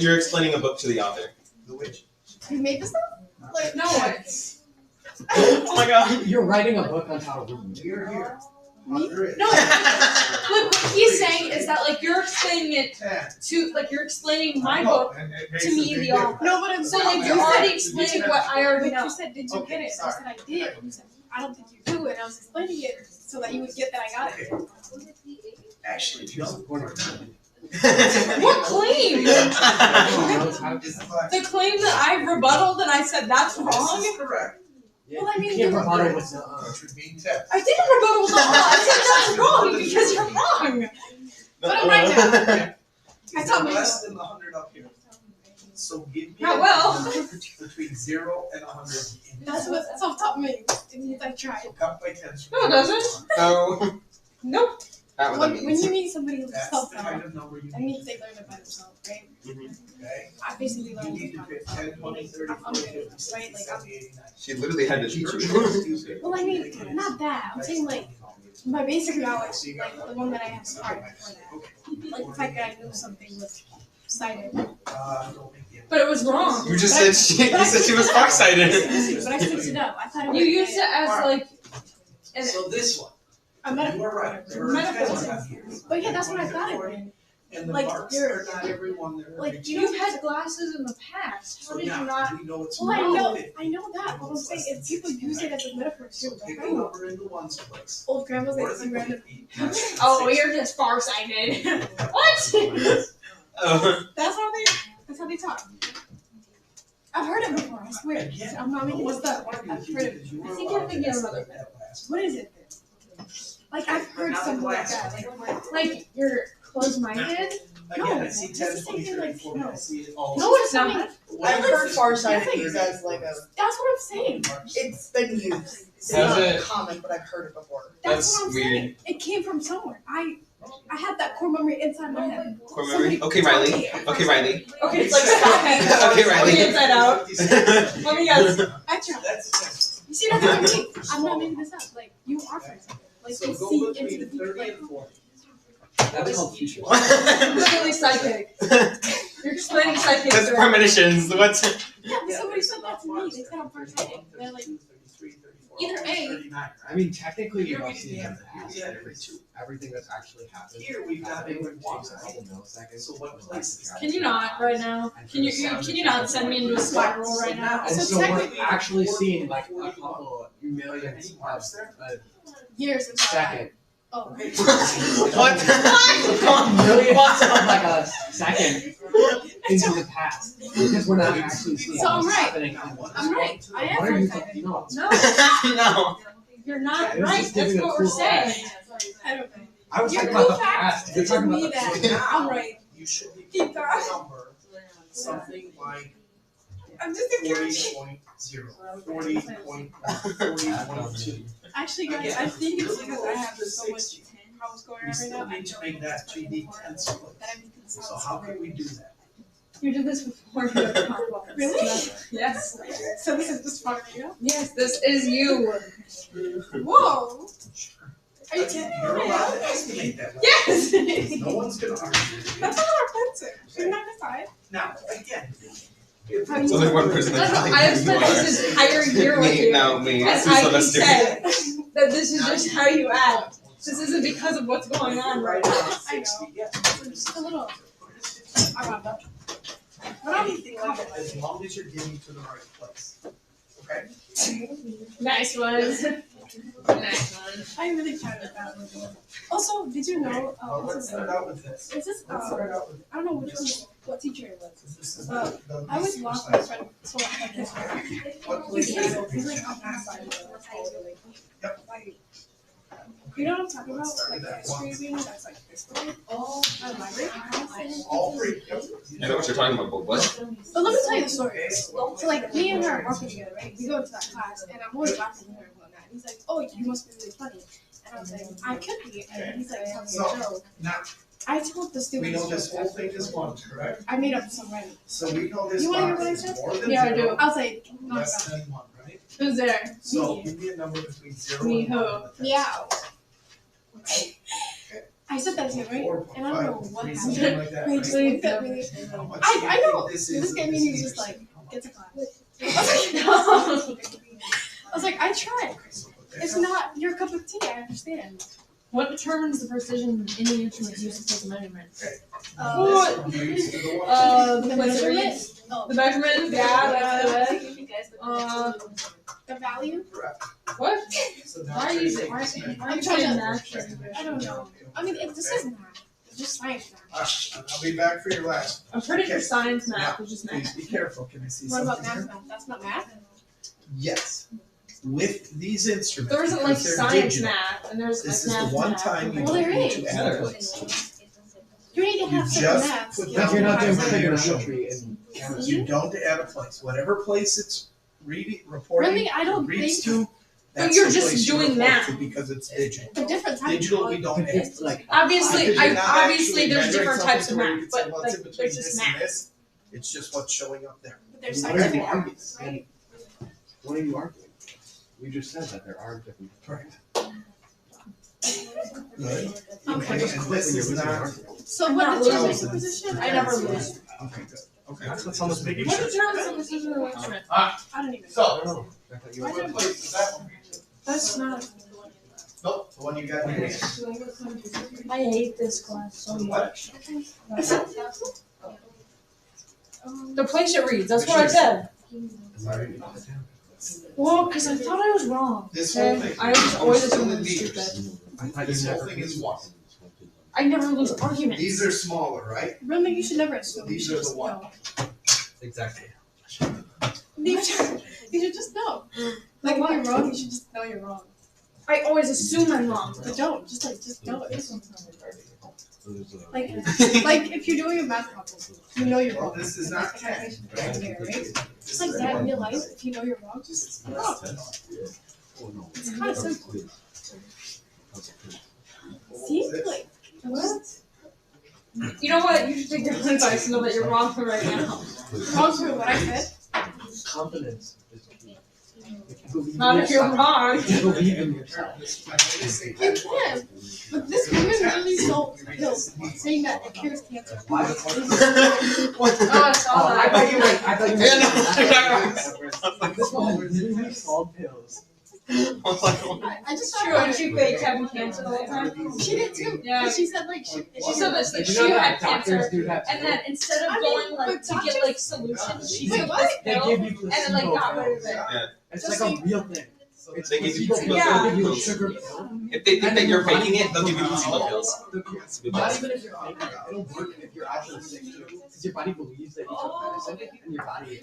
You're explaining a book to the author. The witch. You made this up? Like, No, it's Oh my god. You're writing a book on how to read. We're here. Me? 100. no. Look, what he's saying is that like you're explaining it 10. to like you're explaining my book And it makes to a me, big the author. difference. no, but I'm So saying like you're you already said, explaining what I already but know. you said, did you Okay, get it? sorry. I said I did. And you said, I don't think you do, and I was explaining it so that you would get that I got it. Actually, If you're supporting me. What claim? knows how to The claim that I rebutted and I said that's This wrong? is correct. Well, I mean, you can't you- rebuttal with no. Which would mean 10. I didn't rebuttal with I said that's wrong because you're wrong. But I'm right now. I Is thought it we less than the 100 up here? So give me Not a well. number between 0 and 100. That's what self-taught means. It means I tried. So count by 10. No, it doesn't. No. Nope. That what that When means. you meet somebody who's That's the self-taught, kind of number you that need. means they learned it by themselves, right? Okay? I basically You learned need it to by pick myself. 10, 20, 30, 40, 50, 60, Right, like, 70, 80, 90. She literally had to teach You're you. stupid. Well, I mean, not that. I'm saying like my basic knowledge, like the one that I have started before that. Like the fact that I knew something was cited. Don't make it. But it was wrong. You just said you said she was farsighted. But I switched it up. I thought it was You used it as like an So this one, a you metaphor. are right. There are Metaphor. 10 on here. But yeah, that's what I thought it was. And the Like, marks you're- are not everyone that are like, big. you've had glasses in the past. How So did you now, not? we know it's Well, I relevant. know that. But I'm saying is people use it as a metaphor So too. pick Like, a number in the ones place. old grandma's What like is some it random. going to be? Oh, you're just farsighted. What? Oh. That's how they talk. I've heard it before. I swear. Again, I'm not making no this up. one's I've gonna argue heard it. because you were I think allowed you're thinking to of another estimate that last What is it? Like I've heard something like that. Like you're closed-minded? one. Again, I see it's 10, the same 20, thing, 30, like, 40, no. I see it all. No, it's not. I've heard That's farsighted it. used as like a. That's what I'm saying. It's been used. It's Has not it? common, but I've heard it before. That's That's what I'm weird. saying. It came from somewhere. I had that core memory inside my head. Core memory? Somebody Okay, taught Riley. me at Okay, first. Riley. Okay, it's like stop. Okay, Riley. Okay, inside out. Let me guess. I tried. That's a 10. You see, that's what I mean. I'm not making this up. Like you are friends. Like So you go see into between the future. 30 Like, and 40. That's called future. Literally psychic. You're explaining psychic. That's to her. premonitions. What's yeah, but somebody said that to me. They said I'm first sighted. They're like, either A- 39. I mean, technically, Here we we don't see it in the have- past. we have every two. Everything that's actually happened. Here we've got happening every one, takes a couple milliseconds. So what for place light is to Can you not right now? Can you not send me into a spiral right now? And So so we're technically- actually seeing like a couple millions Any of marks there? years until second. Oh. Okay. what? Millions of like a second into the past. Because we're not actually seeing So I'm what's right. happening. I'm right. I am What are you first thinking? sighted. No. No, No. you're not It was right. just That's giving a what we're cool saying. I don't know. I was Your talking about cool the fact past. You're is talking me about the that I'm right. You should be Keep picking a going. number, something like I'm just encouraging. 40.0, 40.2. Actually, guys, I think it's because I have so much house going We on right still now. I need to don't make that 2D pencil. that I'm making So how can we do that? You did this before. You have confidence. Really? Yes. So this is just fun, you know? Yes, this is you. Whoa! Are you kidding You're me? allowed to estimate that way. Yes. No one's gonna argue with you. That's not offensive. You're not decide. Now, again, if How do It's you- only one person That's that what I have spent this entire year with Me, you. no, me. And I can Sylvester. say that this is just how you act. This isn't because of what's going on right now. I know. 60, yes. Just a little. I got that. But I'm Anything like that, as long as you're getting to the right place. Okay? Nice one. I really tried with that one. Also, did you know? Let's start out with this. Is this? Let's start out with I don't know which one, what teacher it was. this. Is I the was lost my friend. So like this. What He's place? like on that side. Yep. Like, you know what I'm talking about? Like the ice cream that's like this way. Oh, my library. All three. Yep. I know what you're talking about, but what? But let me tell you the story. So like me and her are working together, right? We go into that class, and I'm always laughing at her and whatnot. He's like, "Oh, you must be really funny," and I was like, "I could be," and he's like, "Tell me a joke." Now, I told the students. we know this whole thing is one, correct? I made up some random. So we know this You wanna hear box what I is said? more than Yeah, I zero, do. I was like, "No, less it's not." than one, right? Who's there? So Me. give me a number between 0 Me and who? 1. Meow. I said that to him, right? And I don't know what happened. Something like that, He right? just looked at me. How much I do you know. think this This is guy of mean this he was just meter? like, "Get to class." I was like, "No." I was like, "I tried. It's not your cup of tea. I understand." What determines the precision of any instrument used to take a measurement? Uh, You're used to the one. The place it reads, the measurement, yeah, that's the value. Correct. What? So now Why are you're you, saying why it's are math. you trying to match? I don't know. I mean, this is math. It's just science math. I'll be back for your last. I'm pretty sure Okay. science math is just Please math. be careful. Can I see What about something math here? math? That's not math. Yes. With these instruments, There isn't like because they're science digital, math and there's this like is the math one math. time you Well, don't there need is. to add a place. You need to You have some just math. put skills. down You're not doing the trigonometry and You don't add a place. Whatever place it's reporting, Really, I don't reads think to, that's you're the just place you doing report math. to because it's digital. the different types. Digital, we don't add. it's like Obviously, Because you're not obviously actually there's measuring different something types to of where you math, can say, but well, like it's in between there's this just and math. this. It's just what's showing up there. But there's what are science you math. arguing? Right. What are you arguing? We just said that there are different. Correct. Okay. And this is not. So I'm what not determines losing. the position? I never lose. Okay, good. Okay, that's what's almost making What sure. determines the precision of the instrument? I don't even. So, I don't know. I thought you what place is that one? That's not. Nope, the one you got in your hand. I hate this class so much. The place it reads, that's what I said. Well, because I thought I was wrong. This whole Okay? thing. I just always Still assumed in it was meters. stupid. I thought This you whole never. thing is one. I never lose arguments. These are smaller, right? Really, you should never assume. These You are should the just one. know. Exactly. You should just know. Like if you're wrong, you should just know you're wrong. I always assume I'm wrong. But don't just do it. Like if you're doing a math problem, you know you're Well, wrong. this is not 10, right? It's like that in real life. If you know you're wrong, just wrong. It's kind of simple. See, like what? You know what? You should take your own advice and know that you're wrong for right now. Wrong for what I said. Confidence is key. If you believe in Not if you're yourself, wrong. if you believe in yourself. You can, but this woman literally sold pills saying that it cures cancer. Why? Oh, I saw Oh, I that. thought you meant. I thought you meant. Yeah, This woman literally sold pills. I just True, and she faked having cancer the whole time. She did too. Yeah. But she said like she said this, like You she know had that doctors cancer, do that and too. then instead of I mean, going like but to get like solutions, she Wait, took what? this They pill give you and then like placebo got rid of pills. it. It's Just like a real thing. It's They give you placebo placebo pills. They give you a pills. sugar pill. If they think that you're faking it, they'll give you placebo pills. Not even if you're faking it, it'll work if you're actually sick too. Because your body believes that you took medicine and your body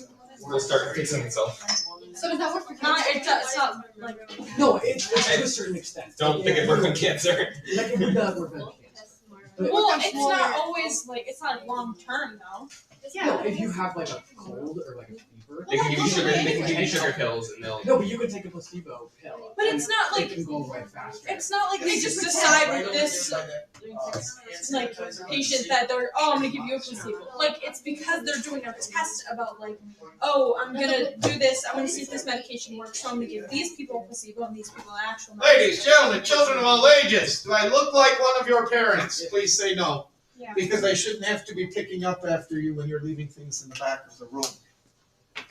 Will start fixing itself. So does that work for Not, cancer? it does, it's not like No, it's to a certain extent. Don't think it works on cancer. Like it would not work on cancer. But well, it's not always like it's not long term though. no, if you have like a cold or like a fever. They can give you sugar. They can give you sugar pills, and they'll. No, but you could take a placebo pill. But it's and not it like can go away faster. it's not like they just decide with this like patient that they're I'm gonna give you a placebo. Like it's because they're doing a test about like I'm gonna do this. I'm gonna see if this medication works. So I'm gonna give these people a placebo and these people an actual medication. Ladies, gentlemen, children of all ages, do I look like one of your parents? Please say no. Yeah. Because I shouldn't have to be picking up after you when you're leaving things in the back of the room.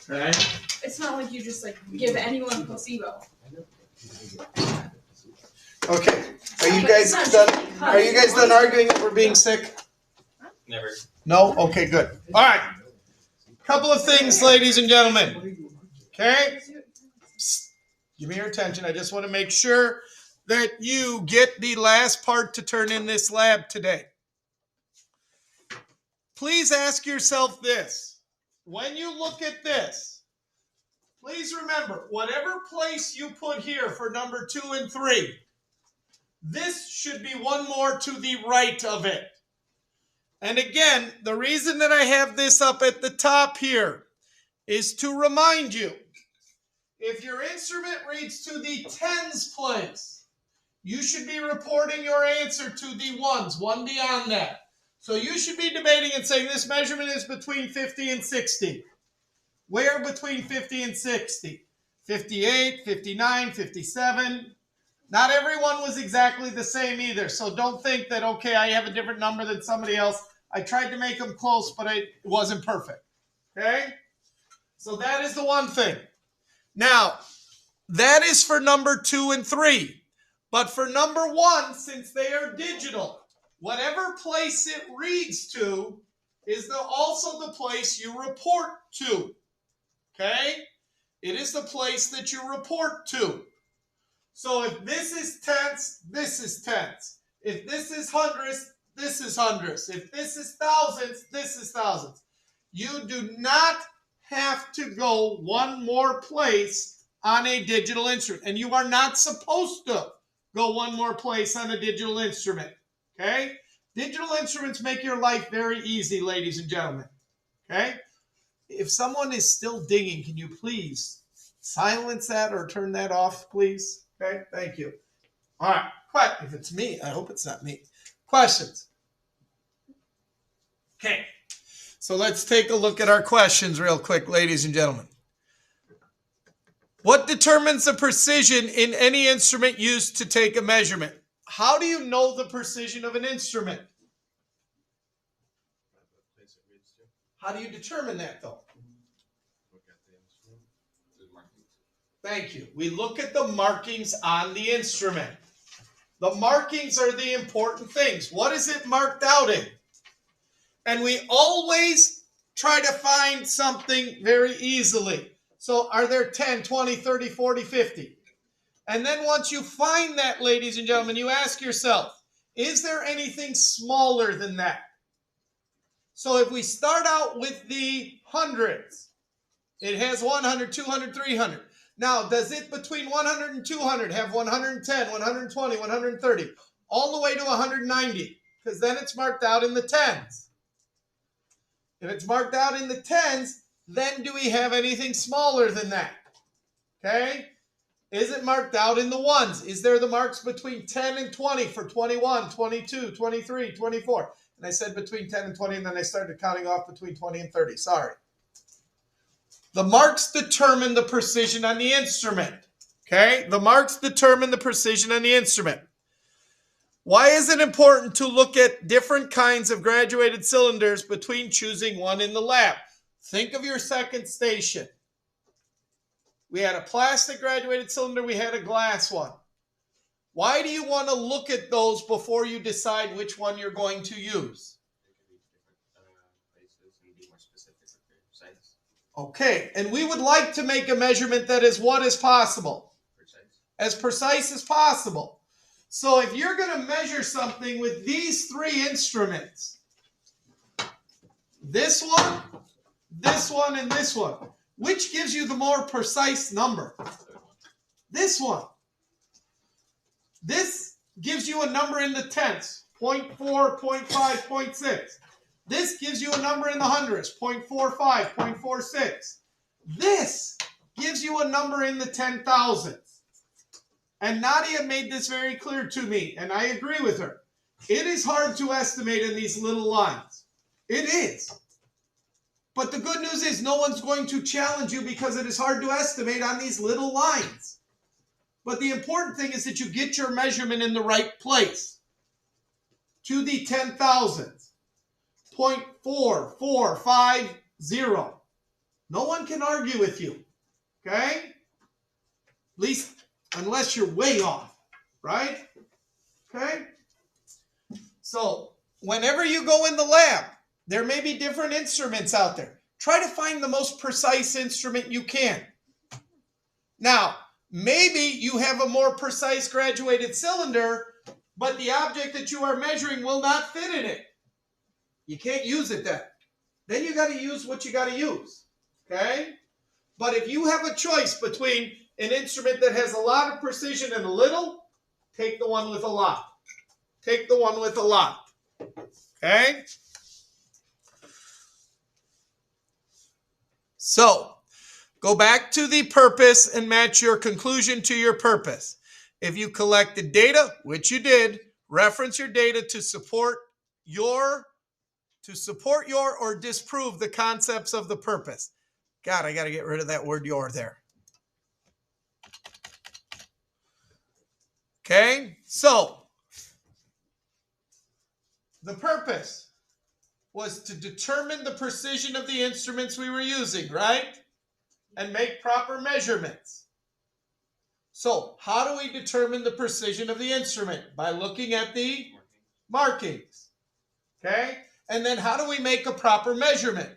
Right? It's not like you just like give anyone a placebo. Okay. Are you But guys it's not done? just because- Are you guys done arguing over being sick? Never. No? Okay, good. All right. Couple of things, ladies and gentlemen. Okay? Psst. Give me your attention. I just want to make sure that you get the last part to turn in this lab today. Please ask yourself this. When you look at this, please remember, whatever place you put here for number 2 and 3, this should be one more to the right of it. And again, the reason that I have this up at the top here is to remind you, if your instrument reads to the tens place, you should be reporting your answer to the ones, one beyond that. So you should be debating and saying this measurement is between 50 and 60. Where between 50 and 60? 58, 59, 57. Not everyone was exactly the same either. So don't think that, okay, I have a different number than somebody else. I tried to make them close, but it wasn't perfect. Okay? So that is the one thing. Now, that is for number 2 and 3. But for number 1, since they are digital, whatever place it reads to is also the place you report to. Okay? It is the place that you report to. So if this is tenths, this is tenths. If this is hundredths, this is hundredths. If this is thousandths, this is thousandths. You do not have to go one more place on a digital instrument. And you are not supposed to go one more place on a digital instrument. Okay? Digital instruments make your life very easy, ladies and gentlemen. Okay? If someone is still digging, can you please silence that or turn that off, please? Okay? Thank you. All right. But if it's me, I hope it's not me. Questions? Okay. So let's take a look at our questions real quick, ladies and gentlemen. What determines the precision in any instrument used to take a measurement? How do you know the precision of an instrument? How do you determine that, though? Thank you. We look at the markings on the instrument. The markings are the important things. What is it marked out in? And we always try to find something very easily. So are there 10, 20, 30, 40, 50? And then once you find that, ladies and gentlemen, you ask yourself, is there anything smaller than that? So if we start out with the hundreds, it has 100, 200, 300. Now, does it between 100 and 200 have 110, 120, 130, all the way to 190? Because then it's marked out in the tens. If it's marked out in the tens, then do we have anything smaller than that? Okay? Is it marked out in the ones? Is there the marks between 10 and 20 for 21, 22, 23, 24? And I said between 10 and 20, and then I started counting off between 20 and 30. Sorry. The marks determine the precision on the instrument. Okay? The marks determine the precision on the instrument. Why is it important to look at different kinds of graduated cylinders between choosing one in the lab? Think of your second station. We had a plastic graduated cylinder. We had a glass one. Why do you want to look at those before you decide which one you're going to use? Okay, and we would like to make a measurement that is what is possible? As precise as possible. So if you're going to measure something with these 3 instruments, this one, and this one, which gives you the more precise number? This one. This gives you a number in the tenths, 0.4, 0.5, 0.6. This gives you a number in the hundredths, 0.45, 0.46. This gives you a number in the 10,000s. And Nadia made this very clear to me, and I agree with her. It is hard to estimate in these little lines. It is. But the good news is no one's going to challenge you because it is hard to estimate on these little lines. But the important thing is that you get your measurement in the right place. To the 10,000s. 0.4450. No one can argue with you. Okay? At least unless you're way off. Right? Okay? So, whenever you go in the lab, there may be different instruments out there. Try to find the most precise instrument you can. Now, Maybe you have a more precise graduated cylinder, but the object that you are measuring will not fit in it. You can't use it then. Then you got to use what you got to use. Okay? But if you have a choice between an instrument that has a lot of precision and a little, take the one with a lot. Take the one with a lot. Okay? So, go back to the purpose and match your conclusion to your purpose. If you collected data, which you did, reference your data to support your or disprove the concepts of the purpose. God, I got to get rid of that word "your" there. Okay, so the purpose was to determine the precision of the instruments we were using, right? And make proper measurements. So, how do we determine the precision of the instrument? By looking at the markings. Okay? And then how do we make a proper measurement?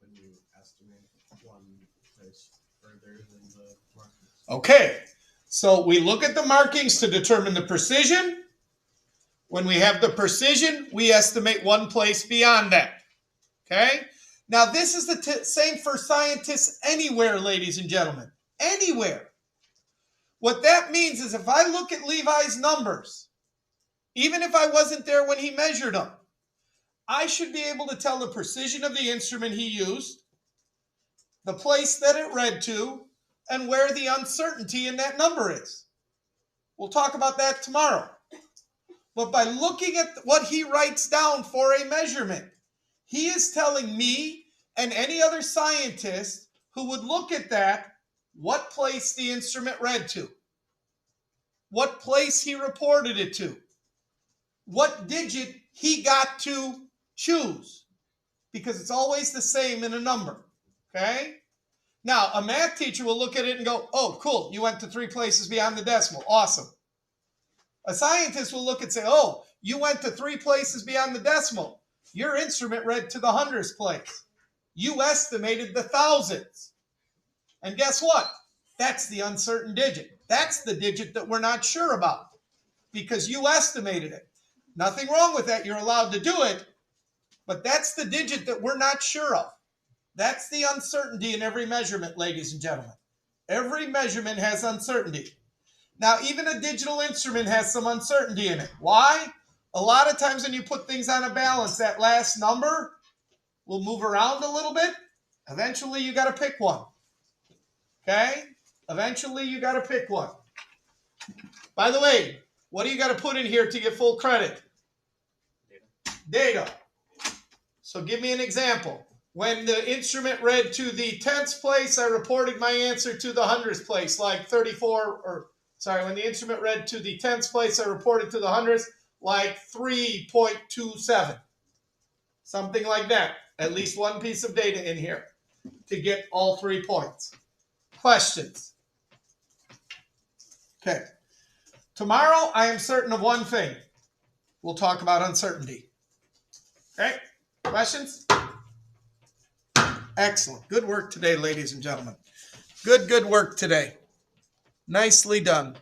When you estimate one place further than the markings. Okay. So, we look at the markings to determine the precision. When we have the precision, we estimate one place beyond that. Okay? Now, this is the same for scientists anywhere, ladies and gentlemen. Anywhere. What that means is if I look at Levi's numbers, even if I wasn't there when he measured them, I should be able to tell the precision of the instrument he used, the place that it read to, and where the uncertainty in that number is. We'll talk about that tomorrow. But by looking at what he writes down for a measurement, he is telling me and any other scientist who would look at that what place the instrument read to, what place he reported it to, what digit he got to choose, because it's always the same in a number. Okay? Now, a math teacher will look at it and go, oh, cool, you went to 3 places beyond the decimal. Awesome. A scientist will look and say, oh, you went to 3 places beyond the decimal. Your instrument read to the hundredths place. You estimated the thousands. And guess what? That's the uncertain digit. That's the digit that we're not sure about because you estimated it. Nothing wrong with that. You're allowed to do it. But that's the digit that we're not sure of. That's the uncertainty in every measurement, ladies and gentlemen. Every measurement has uncertainty. Now, even a digital instrument has some uncertainty in it. Why? A lot of times when you put things on a balance, that last number will move around a little bit. Eventually, you got to pick one. Okay? Eventually, you got to pick one. By the way, what do you got to put in here to get full credit? Data. So give me an example. When the instrument read to the 10th place, I reported my answer to the 100th place, like 34 or... Sorry, when the instrument read to the 10th place, I reported to the 100th, like 3.27. Something like that. At least one piece of data in here to get all 3 points. Questions? Okay. Tomorrow, I am certain of one thing. We'll talk about uncertainty. Okay? Questions? Excellent. Good work today, ladies and gentlemen. Good work today. Nicely done.